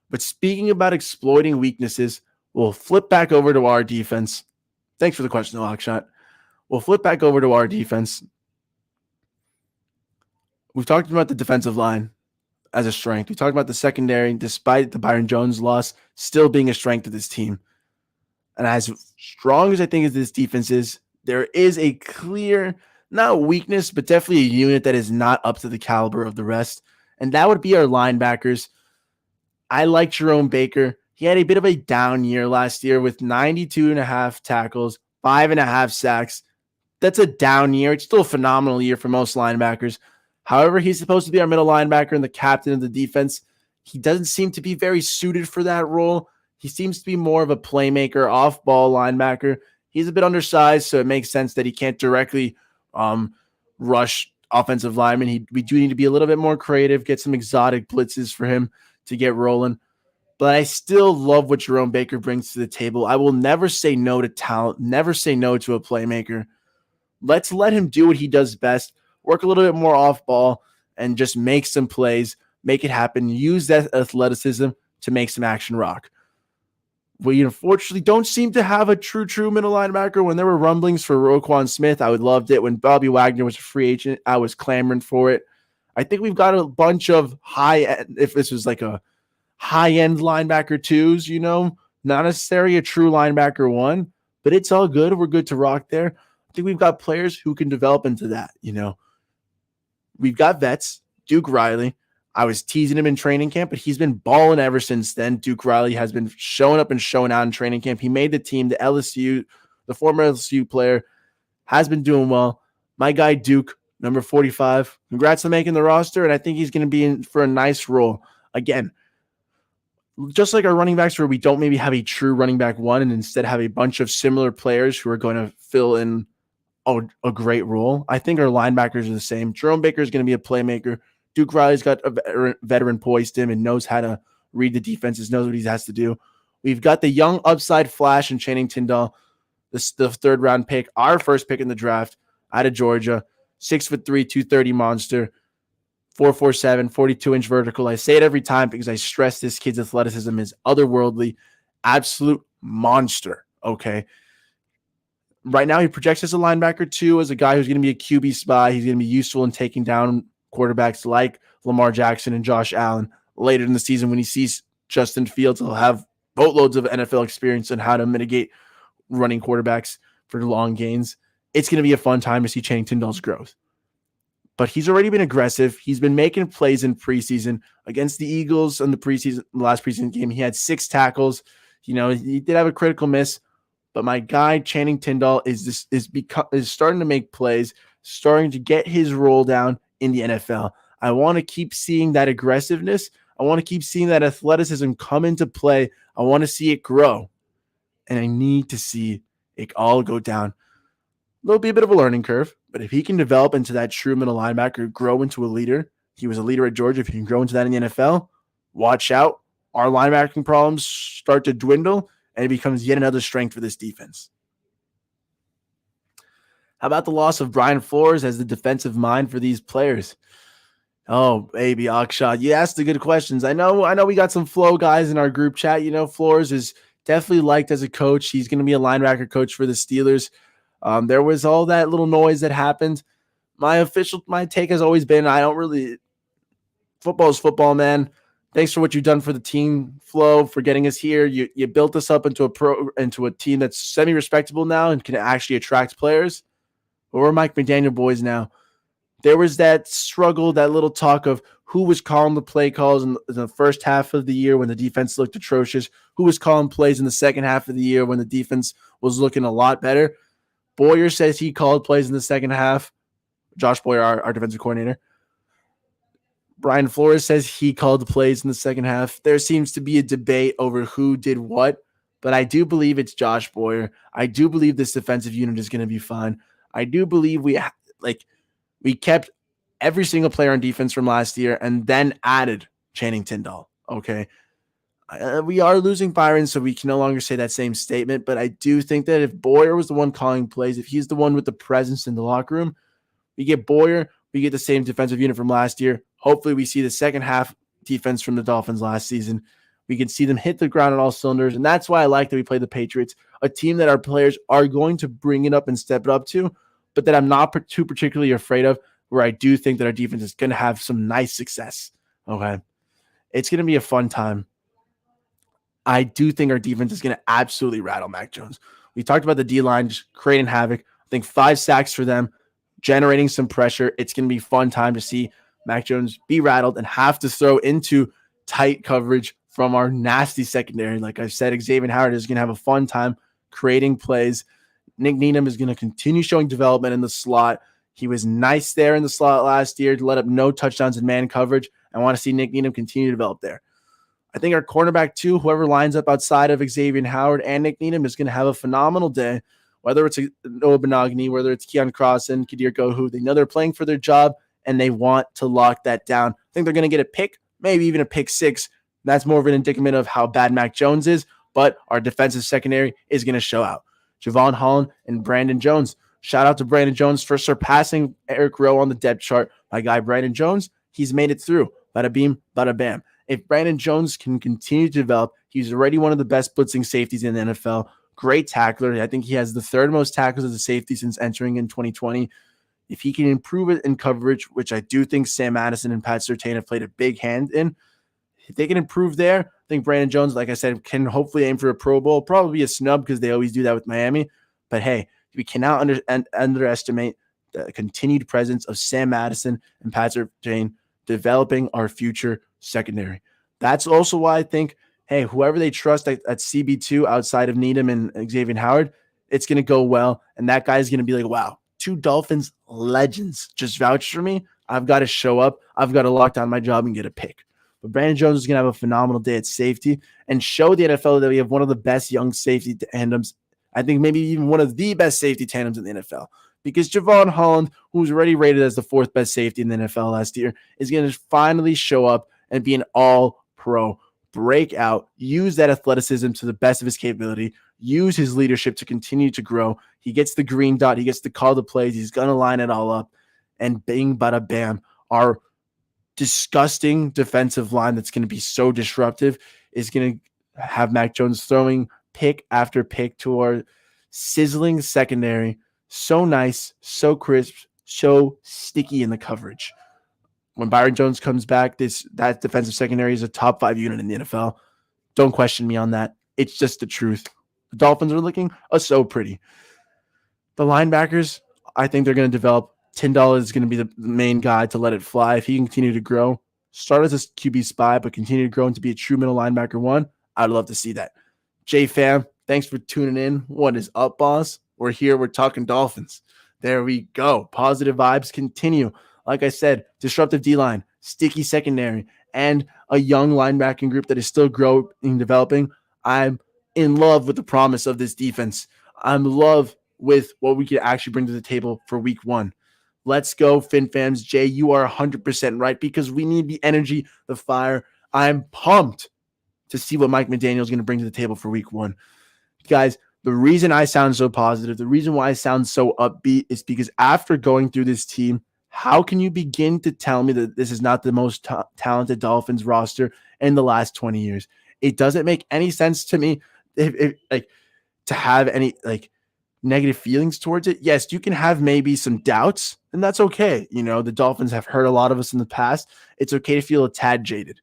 But speaking about exploiting weaknesses, we'll flip back over to our defense. Thanks for the question, Lockshot. We'll flip back over to our defense. We've talked about the defensive line as a strength. We talked about the secondary, despite the Byron Jones loss, still being a strength of this team. And as strong as I think this defense is, there is a clear, not weakness, but definitely a unit that is not up to the caliber of the rest. And that would be our linebackers. I like Jerome Baker. He had a bit of a down year last year with 92.5 tackles, 5.5 sacks. That's a down year. It's still a phenomenal year for most linebackers. However, he's supposed to be our middle linebacker and the captain of the defense. He doesn't seem to be very suited for that role. He seems to be more of a playmaker, off-ball linebacker. He's a bit undersized, so it makes sense that he can't directly rush offensive linemen. We do need to be a little bit more creative, get some exotic blitzes for him to get rolling. But I still love what Jerome Baker brings to the table. I will never say no to talent, never say no to a playmaker. Let's let him do what he does best, work a little bit more off ball, and just make some plays, make it happen, use that athleticism to make some action rock. We unfortunately don't seem to have a true middle linebacker. When there were rumblings for Roquan Smith, I would loved it. When Bobby Wagner was a free agent, I was clamoring for it. I think we've got a bunch of if this was like a high-end linebacker twos, not necessarily a true linebacker one, but it's all good. We're good to rock there. I think we've got players who can develop into that, We've got vets, Duke Riley. I was teasing him in training camp, but he's been balling ever since then. Duke Riley has been showing up and showing out in training camp. He made the team. The former LSU player, has been doing well. My guy, Duke, number 45. Congrats on making the roster, and I think he's going to be in for a nice role. Again, just like our running backs where we don't maybe have a true running back one and instead have a bunch of similar players who are going to fill in a great role, I think our linebackers are the same. Jerome Baker is going to be a playmaker. Duke Riley's got a veteran poised him and knows how to read the defenses, knows what he has to do. We've got the young upside flash in Channing Tindall, the third-round pick, our first pick in the draft out of Georgia, 6'3", 230 monster, 4'7", 42-inch vertical. I say it every time because I stress this kid's athleticism is otherworldly, absolute monster, okay? Right now, he projects as a linebacker, too, as a guy who's going to be a QB spy. He's going to be useful in taking down quarterbacks like Lamar Jackson and Josh Allen later in the season when he sees Justin Fields. He'll have boatloads of NFL experience on how to mitigate running quarterbacks for long gains. It's going to be a fun time to see Channing Tindall's growth. But he's already been aggressive. He's been making plays in preseason against the Eagles in the last preseason game. He had 6 tackles. He did have a critical miss, but my guy Channing Tindall is starting to make plays, starting to get his roll down in the NFL. I want to keep seeing that aggressiveness. I want to keep seeing that athleticism come into play. I want to see it grow. and I need to see it all go down. There'll be a bit of a learning curve, but if he can develop into that true middle linebacker, grow into a leader, he was a leader at Georgia. If he can grow into that in the NFL, watch out. Our linebacking problems start to dwindle, and it becomes yet another strength for this defense. How about the loss of Brian Flores as the defensive mind for these players? Oh, baby, Akshat, you asked the good questions. I know we got some flow guys in our group chat. Flores is definitely liked as a coach. He's going to be a linebacker coach for the Steelers. There was all that little noise that happened. My take has always been, football is football, man. Thanks for what you've done for the team, Flo, for getting us here. You built us up into a team that's semi-respectable now and can actually attract players. But we're Mike McDaniel boys now. There was that struggle, that little talk of who was calling the play calls in the first half of the year when the defense looked atrocious, who was calling plays in the second half of the year when the defense was looking a lot better. Boyer says he called plays in the second half. Josh Boyer, our defensive coordinator. Brian Flores says he called the plays in the second half. There seems to be a debate over who did what, but I do believe it's Josh Boyer. I do believe this defensive unit is going to be fine. I do believe we kept every single player on defense from last year and then added Channing Tindall. Okay. We are losing Byron, so we can no longer say that same statement, but I do think that if Boyer was the one calling plays, if he's the one with the presence in the locker room, we get Boyer, we get the same defensive unit from last year. Hopefully we see the second half defense from the Dolphins last season. We can see them hit the ground on all cylinders, and that's why I like that we play the Patriots, a team that our players are going to bring it up and step it up to, but that I'm not too particularly afraid of, where I do think that our defense is going to have some nice success. Okay. It's going to be a fun time. I do think our defense is going to absolutely rattle Mac Jones. We talked about the D-line just creating havoc. I think 5 sacks for them, generating some pressure. It's going to be a fun time to see Mac Jones be rattled and have to throw into tight coverage from our nasty secondary. Like I said, Xavier Howard is going to have a fun time creating plays. Nick Needham is going to continue showing development in the slot. He was nice there in the slot last year to let up no touchdowns in man coverage. I want to see Nick Needham continue to develop there. I think our cornerback too, whoever lines up outside of Xavier Howard and Nick Needham, is going to have a phenomenal day. Whether it's Noah Benogany, whether it's Keon Crossan, Kadir Gohu, they know they're playing for their job and they want to lock that down. I think they're going to get a pick, maybe even a pick 6. That's more of an indictment of how bad Mac Jones is, but our defensive secondary is going to show out. Javon Holland and Brandon Jones. Shout out to Brandon Jones for surpassing Eric Rowe on the depth chart. My guy, Brandon Jones, he's made it through. Bada beam, bada bam. If Brandon Jones can continue to develop, he's already one of the best blitzing safeties in the NFL. Great tackler. I think he has the 3rd most tackles as a safety since entering in 2020. If he can improve it in coverage, which I do think Sam Madison and Pat Surtain have played a big hand in, if they can improve there, I think Brandon Jones, like I said, can hopefully aim for a Pro Bowl. Probably be a snub because they always do that with Miami. But hey, we cannot underestimate the continued presence of Sam Madison and Pat Surtain developing our future secondary. That's also why I think, hey, whoever they trust at CB2 outside of Needham and Xavier Howard, it's going to go well. And that guy's going to be like, wow, 2 Dolphins legends just vouched for me. I've got to show up. I've got to lock down my job and get a pick. But Brandon Jones is going to have a phenomenal day at safety and show the NFL that we have one of the best young safety tandems. I think maybe even one of the best safety tandems in the NFL. Because Javon Holland, who's already rated as the 4th best safety in the NFL last year, is going to finally show up and be an all-pro, break out, use that athleticism to the best of his capability, use his leadership to continue to grow. He gets the green dot. He gets to call the plays. He's going to line it all up. And bing, bada, bam, our disgusting defensive line that's going to be so disruptive is going to have Mac Jones throwing pick after pick to our sizzling secondary. So nice, so crisp, so sticky in the coverage. When Byron Jones comes back, that defensive secondary is a top 5 unit in the NFL. Don't question me on that. It's just the truth. The Dolphins are looking so pretty. The linebackers, I think they're going to develop. Tyndall is going to be the main guy to let it fly. If he can continue to grow, start as a QB spy, but continue to grow and to be a true middle linebacker 1, I'd love to see that. J fam, thanks for tuning in. What is up, boss? We're here. We're talking Dolphins. There we go. Positive vibes continue. Like I said, disruptive D-line, sticky secondary, and a young linebacking group that is still growing and developing. I'm in love with the promise of this defense. I'm in love with what we could actually bring to the table for week one. Let's go, FinFams. Jay, you are 100% right because we need the energy, the fire. I'm pumped to see what Mike McDaniel is going to bring to the table for week one. Guys, the reason I sound so positive, the reason why I sound so upbeat is because after going through this team, how can you begin to tell me that this is not the most talented Dolphins roster in the last 20 years? It doesn't make any sense to me if like to have any like negative feelings towards it. Yes, you can have maybe some doubts, and that's okay. You know, the Dolphins have hurt a lot of us in the past. It's okay to feel a tad jaded.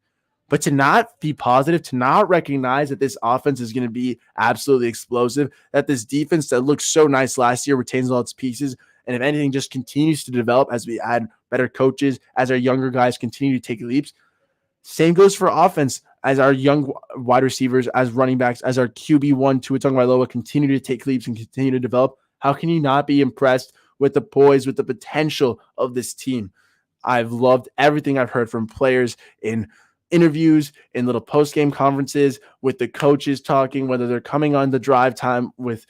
But to not be positive, to not recognize that this offense is going to be absolutely explosive, that this defense that looked so nice last year retains all its pieces, and if anything, just continues to develop as we add better coaches, as our younger guys continue to take leaps. Same goes for offense as our young wide receivers, as running backs, as our QB1, Tua Tagovailoa, continue to take leaps and continue to develop. How can you not be impressed with the poise, with the potential of this team? I've loved everything I've heard from players in interviews, in little post-game conferences, with the coaches talking, whether they're coming on the drive time with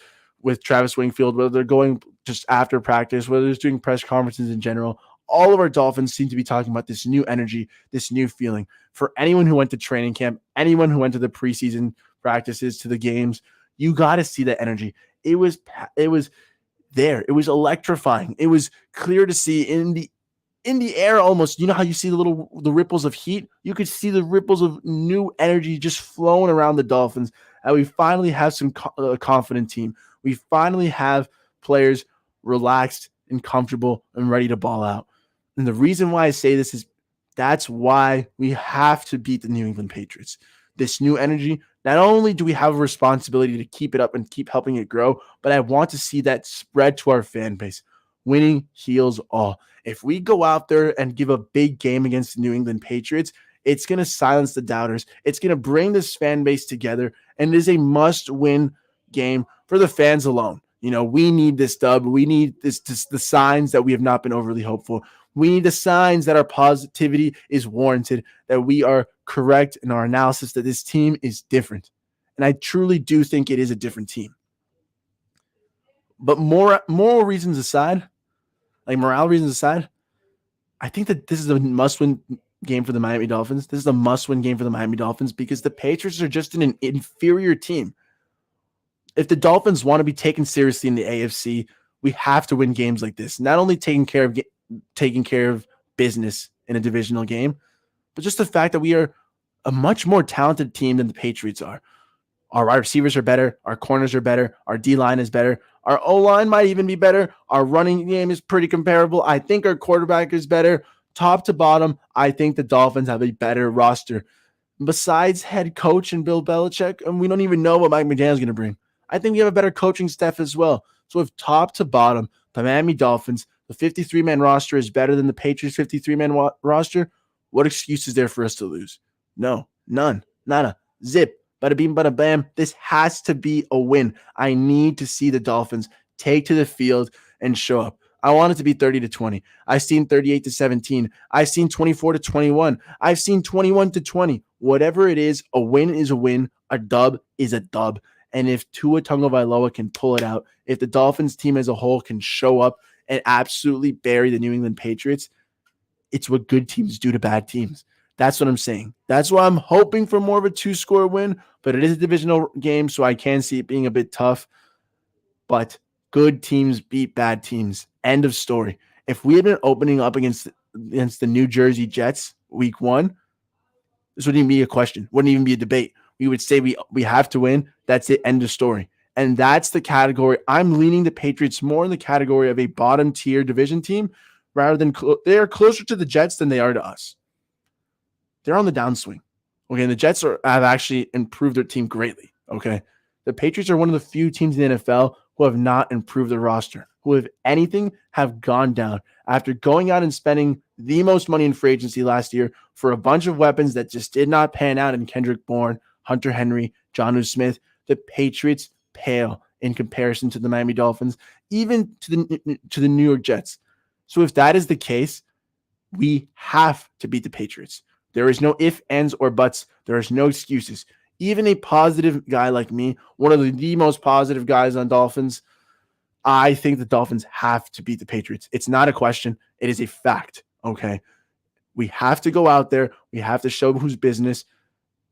Travis Wingfield, whether they're going just after practice, whether they're doing press conferences in general. All of our Dolphins seem to be talking about this new energy, this new feeling. For anyone who went to training camp, anyone who went to the preseason practices, to the games, you got to see that energy. It was there. It was electrifying. It was clear to see in the air almost. You know how you see the ripples of heat? You could see the ripples of new energy just flowing around the Dolphins. And we finally have some confident team. We finally have players relaxed and comfortable and ready to ball out. And the reason why I say this is that's why we have to beat the New England Patriots. This new energy, not only do we have a responsibility to keep it up and keep helping it grow, but I want to see that spread to our fan base. Winning heals all. If we go out there and give a big game against the New England Patriots, it's going to silence the doubters. It's going to bring this fan base together, and it is a must-win game for the fans alone. You know, we need this dub. We need the signs that we have not been overly hopeful. We need the signs that our positivity is warranted, that we are correct in our analysis, that this team is different. And I truly do think it is a different team. But moral reasons aside, like morale reasons aside, I think that this is a must-win game for the Miami Dolphins. This is a must-win game for the Miami Dolphins because the Patriots are just an inferior team. If the Dolphins want to be taken seriously in the AFC, we have to win games like this. Not only taking care of business in a divisional game, but just the fact that we are a much more talented team than the Patriots are. Our wide receivers are better. Our corners are better. Our D-line is better. Our O-line might even be better. Our running game is pretty comparable. I think our quarterback is better. Top to bottom, I think the Dolphins have a better roster. Besides head coach and Bill Belichick, and we don't even know what Mike McDaniel is going to bring. I think we have a better coaching staff as well. So if top to bottom, the Miami Dolphins, the 53-man roster is better than the Patriots 53-man roster, what excuse is there for us to lose? No, none, nada, zip. Bada beam, bada bam. This has to be a win. I need to see the Dolphins take to the field and show up. I want it to be 30-20. I've seen 38-17. I've seen 24-21. I've seen 21-20. Whatever it is, a win is a win. A dub is a dub. And if Tua Tagovailoa can pull it out, if the Dolphins team as a whole can show up and absolutely bury the New England Patriots, it's what good teams do to bad teams. That's what I'm saying. That's why I'm hoping for more of a 2-score win, but it is a divisional game, so I can see it being a bit tough. But good teams beat bad teams. End of story. If we had been opening up against the New Jersey Jets week one, this wouldn't even be a question. Wouldn't even be a debate. We would say we have to win. That's it. End of story. And that's the category. I'm leaning the Patriots more in the category of a bottom-tier division team rather than they are closer to the Jets than they are to us. They're on the downswing. Okay, and the Jets have actually improved their team greatly. Okay, the Patriots are one of the few teams in the NFL who have not improved their roster, who, if anything, have gone down after going out and spending the most money in free agency last year for a bunch of weapons that just did not pan out in Kendrick Bourne, Hunter Henry, Jonnu Smith. The Patriots pale in comparison to the Miami Dolphins, even to the New York Jets. So if that is the case, we have to beat the Patriots. There is no ifs, ands, or buts. There is no excuses. even a positive guy like me, one of the most positive guys on Dolphins, I think the Dolphins have to beat the Patriots. It's not a question. It is a fact. Okay. We have to go out there. We have to show who's business.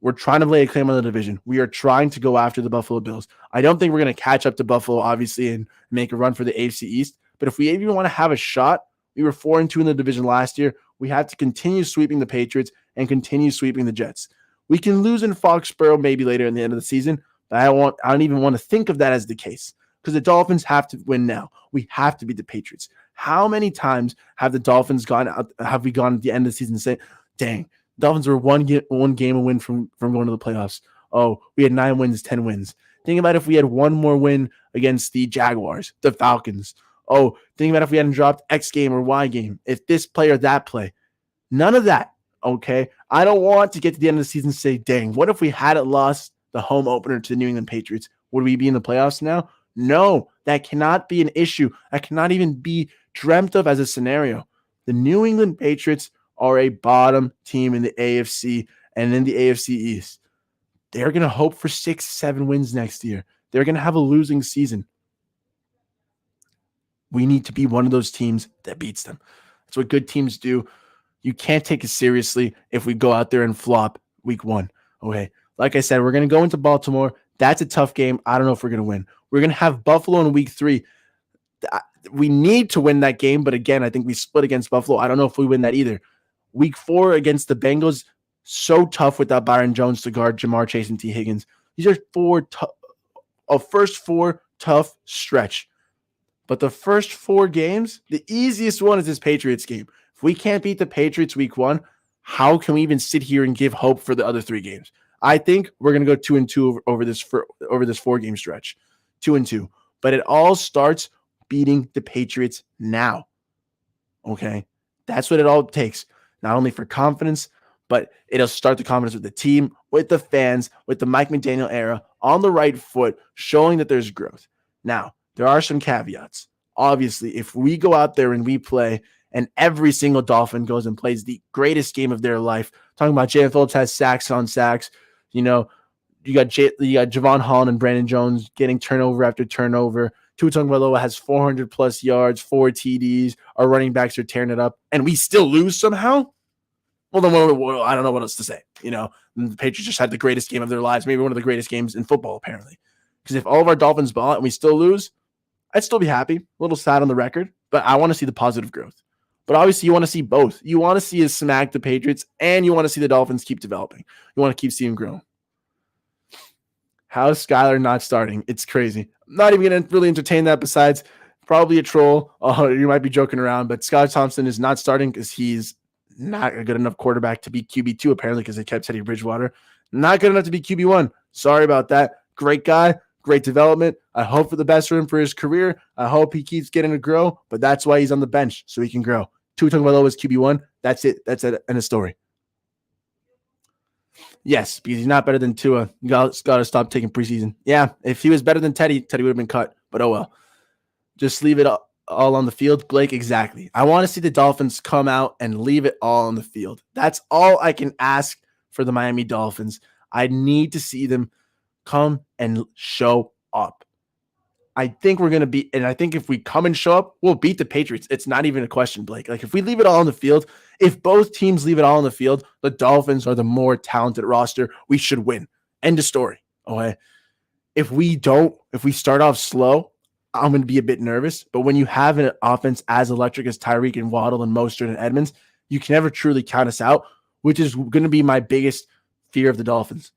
We're trying to lay a claim on the division. We are trying to go after the Buffalo Bills. I don't think we're going to catch up to Buffalo, obviously, and make a run for the AFC East. But if we even want to have a shot, we were 4-2 in the division last year. We have to continue sweeping the Patriots and continue sweeping the Jets. We can lose in Foxborough maybe later in the end of the season, but I don't even want to think of that as the case because the Dolphins have to win now. We have to beat the Patriots. How many times have the Dolphins gone out? Have we gone at the end of the season and say, "Dang, Dolphins were one game away from going to the playoffs. Oh, we had 9 wins, 10 wins. Think about if we had one more win against the Jaguars, the Falcons. Oh, think about if we hadn't dropped X game or Y game. If this play or that play. None of that, okay? I don't want to get to the end of the season and say, dang, what if we hadn't lost the home opener to the New England Patriots? Would we be in the playoffs now? No, that cannot be an issue. That cannot even be dreamt of as a scenario. The New England Patriots are a bottom team in the AFC and in the AFC East. They're going to hope for 6-7 wins next year. They're going to have a losing season. We need to be one of those teams that beats them. That's what good teams do. You can't take it seriously if we go out there and flop week 1. Okay. Like I said, we're going to go into Baltimore. That's a tough game. I don't know if we're going to win. We're going to have Buffalo in week 3. We need to win that game. But again, I think we split against Buffalo. I don't know if we win that either. Week 4 against the Bengals, so tough without Byron Jones to guard Jamar Chase and T. Higgins. These are first 4 tough stretch. But the first 4 games, the easiest one is this Patriots game. If we can't beat the Patriots week 1, how can we even sit here and give hope for the other 3 games? I think we're going to go 2-2 over this 4-game stretch. 2-2. But it all starts beating the Patriots now. Okay? That's what it all takes. Not only for confidence, but it'll start the confidence with the team, with the fans, with the Mike McDaniel era on the right foot, showing that there's growth. Now, there are some caveats. Obviously, if we go out there and we play and every single Dolphin goes and plays the greatest game of their life, talking about Jalen Phillips has sacks on sacks, you got Javon Holland and Brandon Jones getting turnover after turnover. Tua Tagovailoa has 400 plus yards, 4 TDs. Our running backs are tearing it up, and we still lose somehow. Well, then I don't know what else to say. The Patriots just had the greatest game of their lives, maybe one of the greatest games in football, apparently. Because if all of our Dolphins ball and we still lose, I'd still be happy. A little sad on the record, but I want to see the positive growth. But obviously, you want to see both. You want to see us smack the Patriots, and you want to see the Dolphins keep developing. You want to keep seeing them grow. How is Skylar not starting? It's crazy. I'm not even going to really entertain that besides probably a troll. Oh, you might be joking around, but Skylar Thompson is not starting because he's not a good enough quarterback to be QB2, apparently, because they kept Teddy Bridgewater. Not good enough to be QB1. Sorry about that. Great guy. Great development. I hope for the best for him for his career. I hope he keeps getting to grow, but that's why he's on the bench, so he can grow. Tua Tagovailoa is QB1. That's it. That's it. End of story. Yes, because he's not better than Tua. You got to stop taking preseason. Yeah, if he was better than Teddy, Teddy would have been cut, but oh well. Just leave it all on the field. Blake, exactly. I want to see the Dolphins come out and leave it all on the field. That's all I can ask for the Miami Dolphins. I need to see them come and show up. I think we're going to be, and I think if we come and show up, we'll beat the Patriots. It's not even a question, Blake. Like if we leave it all on the field, if both teams leave it all on the field, the Dolphins are the more talented roster. We should win. End of story. Okay. If we start off slow, I'm going to be a bit nervous. But when you have an offense as electric as Tyreek and Waddle and Mostert and Edmonds, you can never truly count us out, which is going to be my biggest fear of the Dolphins.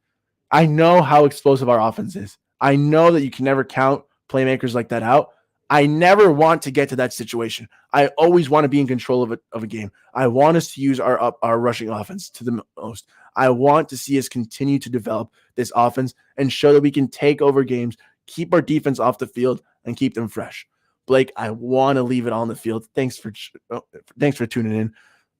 I know how explosive our offense is. I know that you can never count playmakers like that out. I never want to get to that situation. I always want to be in control of a game. I want us to use our rushing offense to the most. I want to see us continue to develop this offense and show that we can take over games, keep our defense off the field, and keep them fresh. Blake, I want to leave it all on the field. Thanks for tuning in.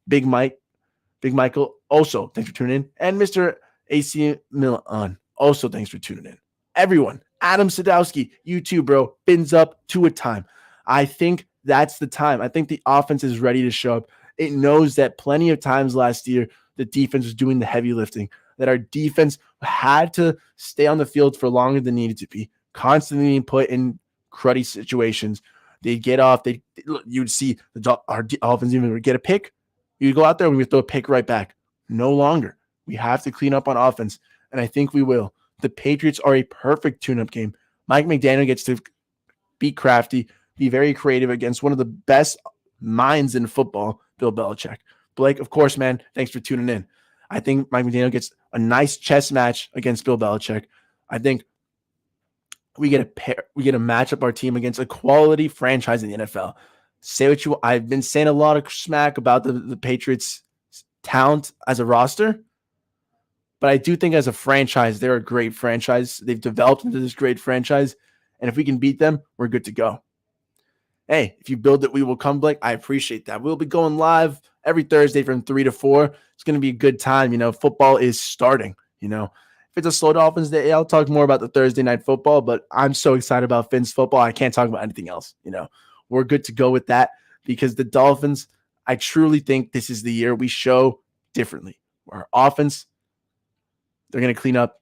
Big Michael, also thanks for tuning in. And Mr. AC Milan, also thanks for tuning in. Everyone, Adam Sadowski, you too, bro. Bins up to a time. I think that's the time. I think the offense is ready to show up. It knows that plenty of times last year, the defense was doing the heavy lifting, that our defense had to stay on the field for longer than needed to be, constantly being put in cruddy situations. They'd get off. You'd see our Dolphins even get a pick. You'd go out there and we would throw a pick right back. No longer. We have to clean up on offense, and I think we will. The Patriots are a perfect tune-up game. Mike McDaniel gets to be crafty, be very creative against one of the best minds in football, Bill Belichick. Blake, of course, man, thanks for tuning in. I think Mike McDaniel gets a nice chess match against Bill Belichick. I think we get to match up our team against a quality franchise in the NFL. Say what you want. I've been saying a lot of smack about the Patriots' talent as a roster, but I do think as a franchise, they're a great franchise. They've developed into this great franchise, and if we can beat them, we're good to go. Hey, if you build it, we will come, Blake. I appreciate that. We'll be going live every Thursday from 3 to 4. It's going to be a good time. Football is starting. If it's a slow Dolphins day, I'll talk more about the Thursday night football, but I'm so excited about Finn's football. I can't talk about anything else. We're good to go with that because the Dolphins, I truly think this is the year we show differently. Our offense, they're going to clean up.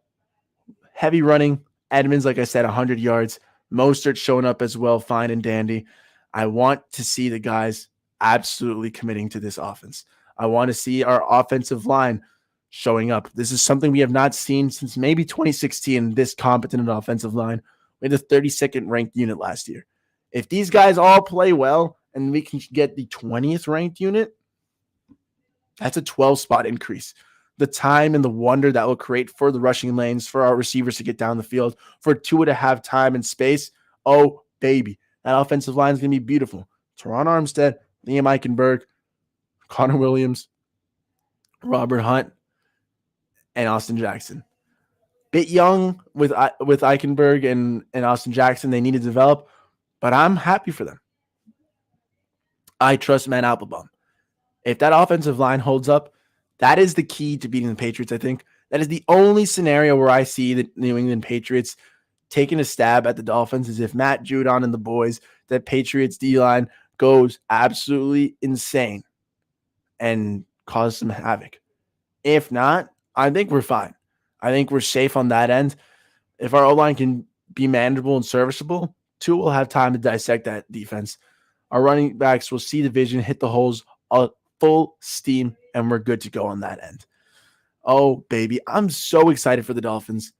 Heavy running. Edmonds, like I said, 100 yards. Mostert showing up as well, fine and dandy. I want to see the guys absolutely committing to this offense. I want to see our offensive line showing up. This is something we have not seen since maybe 2016, this competent an offensive line. We had the 32nd ranked unit last year. If these guys all play well and we can get the 20th ranked unit, that's a 12-spot increase. The time and the wonder that will create for the rushing lanes, for our receivers to get down the field, for Tua to have time and space. Oh, baby. That offensive line is going to be beautiful. Teron Armstead, Liam Eichenberg, Connor Williams, Robert Hunt, and Austin Jackson. Bit young with Eichenberg and Austin Jackson. They need to develop, but I'm happy for them. I trust Matt Applebaum. If that offensive line holds up, that is the key to beating the Patriots, I think. That is the only scenario where I see the New England Patriots taking a stab at the Dolphins is if Matt Judon and the boys, that Patriots D-line goes absolutely insane and cause some havoc. If not, I think we're fine. I think we're safe on that end. If our O-line can be manageable and serviceable, Tua will have time to dissect that defense. Our running backs will see the vision, hit the holes full steam, and we're good to go on that end. Oh, baby. I'm so excited for the Dolphins.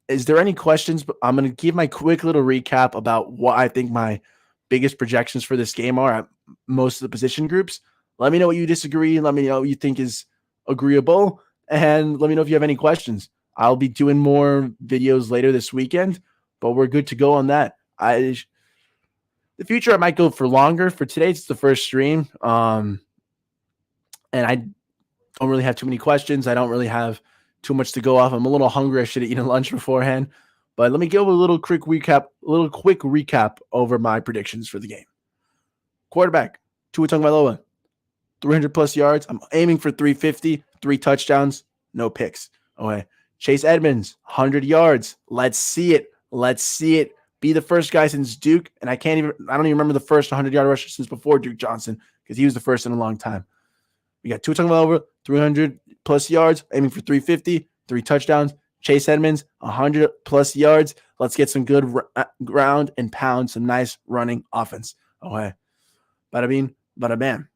Is there any questions? I'm going to give my quick little recap about what I think my biggest projections for this game are at most of the position groups. Let me know what you disagree. Let me know what you think is agreeable. And let me know if you have any questions. I'll be doing more videos later this weekend, but we're good to go on that. The future, I might go for longer. For today, it's the first stream. And I don't really have too many questions. I don't really have too much to go off. I'm a little hungry. I should have eaten lunch beforehand. But let me give a little quick recap over my predictions for the game. Quarterback, Tua Tagovailoa, 300-plus yards. I'm aiming for 350, 3 touchdowns, no picks. Okay. Chase Edmonds, 100 yards. Let's see it. Be the first guy since Duke, and I don't even remember the first 100-yard rusher since before Duke Johnson because he was the first in a long time. We got Tua Tagovailoa, 300-plus yards, aiming for 350, 3 touchdowns. Chase Edmonds, 100-plus yards. Let's get some good ground and pound, some nice running offense. Okay. Bada bing, bada bam.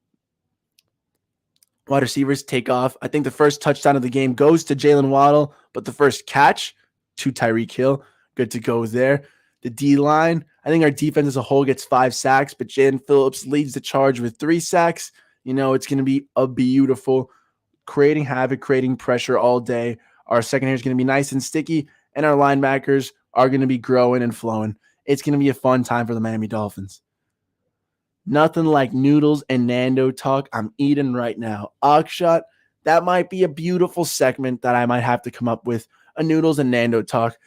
Wide receivers take off. I think the first touchdown of the game goes to Jalen Waddle, but the first catch to Tyreek Hill. Good to go there. The D-line, I think our defense as a whole gets 5 sacks, but Jaden Phillips leads the charge with 3 sacks. It's going to be a beautiful creating havoc, creating pressure all day. Our secondary is going to be nice and sticky, and our linebackers are going to be growing and flowing. It's going to be a fun time for the Miami Dolphins. Nothing like noodles and Nando talk. I'm eating right now. Akshat, that might be a beautiful segment that I might have to come up with. A noodles and Nando talk.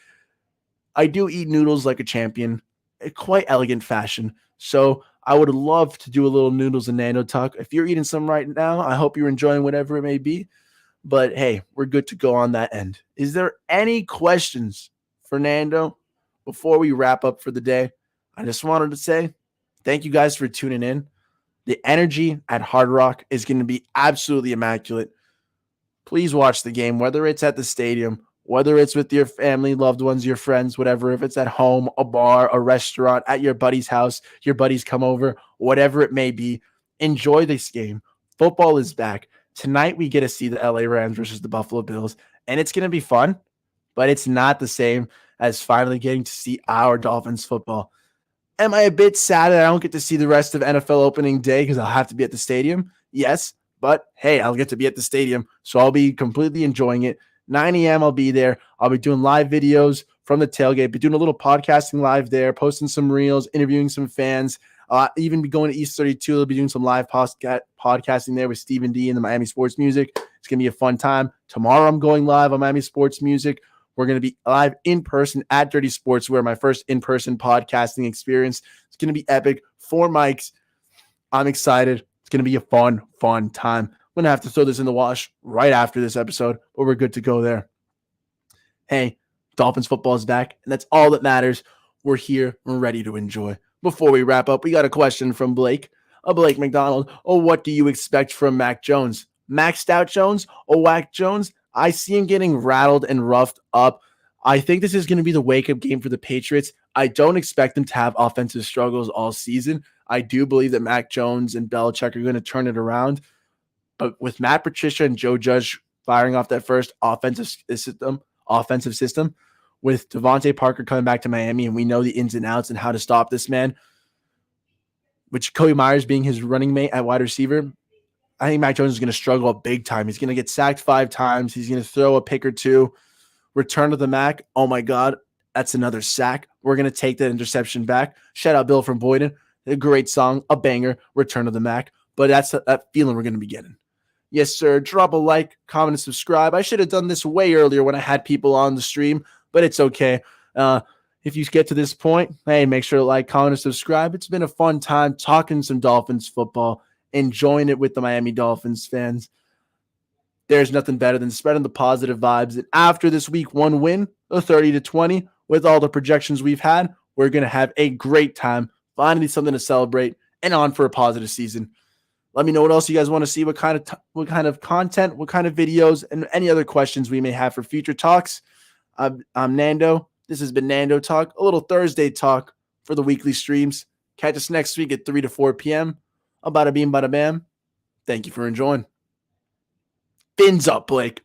I do eat noodles like a champion, in quite elegant fashion. So I would love to do a little noodles and Nando talk. If you're eating some right now, I hope you're enjoying whatever it may be. But hey, we're good to go on that end. Is there any questions for Nando before we wrap up for the day? I just wanted to say thank you guys for tuning in. The energy at Hard Rock is going to be absolutely immaculate. please watch the game, whether it's at the stadium, whether it's with your family, loved ones, your friends, whatever, if it's at home, a bar, a restaurant, at your buddy's house, your buddies come over, whatever it may be, enjoy this game. Football is back. Tonight, we get to see the LA Rams versus the Buffalo Bills, and it's going to be fun, but it's not the same as finally getting to see our Dolphins football. Am I a bit sad that I don't get to see the rest of NFL opening day because I'll have to be at the stadium? Yes, but hey, I'll get to be at the stadium, so I'll be completely enjoying it. 9 a.m. I'll be there. I'll be doing live videos from the tailgate, be doing a little podcasting live there, posting some reels, interviewing some fans. Even be going to East 32. I'll be doing some live podcasting there with Stephen D and the Miami Sports Music. It's going to be a fun time. Tomorrow I'm going live on Miami Sports Music. We're going to be live in person at Dirty Sportswear, my first in-person podcasting experience. It's going to be epic. 4 mics. I'm excited. It's going to be a fun time. I'm going to have to throw this in the wash right after this episode, but we're good to go there. Hey, Dolphins football is back, and that's all that matters. We're here. We're ready to enjoy. Before we wrap up, we got a question from Blake. Blake McDonald. What do you expect from Mac Jones? Maxed out Jones or Whack Jones? I see him getting rattled and roughed up. I think this is going to be the wake-up game for the Patriots. I don't expect them to have offensive struggles all season. I do believe that Mac Jones and Belichick are going to turn it around. But with Matt Patricia and Joe Judge firing off that first offensive system, with Devontae Parker coming back to Miami, and we know the ins and outs and how to stop this man, which Cody Myers being his running mate at wide receiver, I think Mac Jones is going to struggle big time. He's going to get sacked 5 times. He's going to throw a pick or 2. Return to the Mac. Oh, my God. That's another sack. We're going to take that interception back. Shout out Bill from Boyden. A great song. A banger. Return to the Mac. But that's that feeling we're going to be getting. Yes, sir. Drop a like, comment, and subscribe. I should have done this way earlier when I had people on the stream, but it's okay. If you get to this point, hey, make sure to like, comment, and subscribe. It's been a fun time talking some Dolphins football, enjoying it with the Miami Dolphins fans. There's nothing better than spreading the positive vibes. And after this week 1 win, a 30-20, with all the projections we've had, we're going to have a great time, finally something to celebrate, and on for a positive season. Let me know what else you guys want to see, what kind of content, what kind of videos, and any other questions we may have for future talks. I'm Nando. This has been Nando Talk, a little Thursday talk for the weekly streams. Catch us next week at 3 to 4 p.m. Bada beam, bada bam. Thank you for enjoying. Fins up, Blake.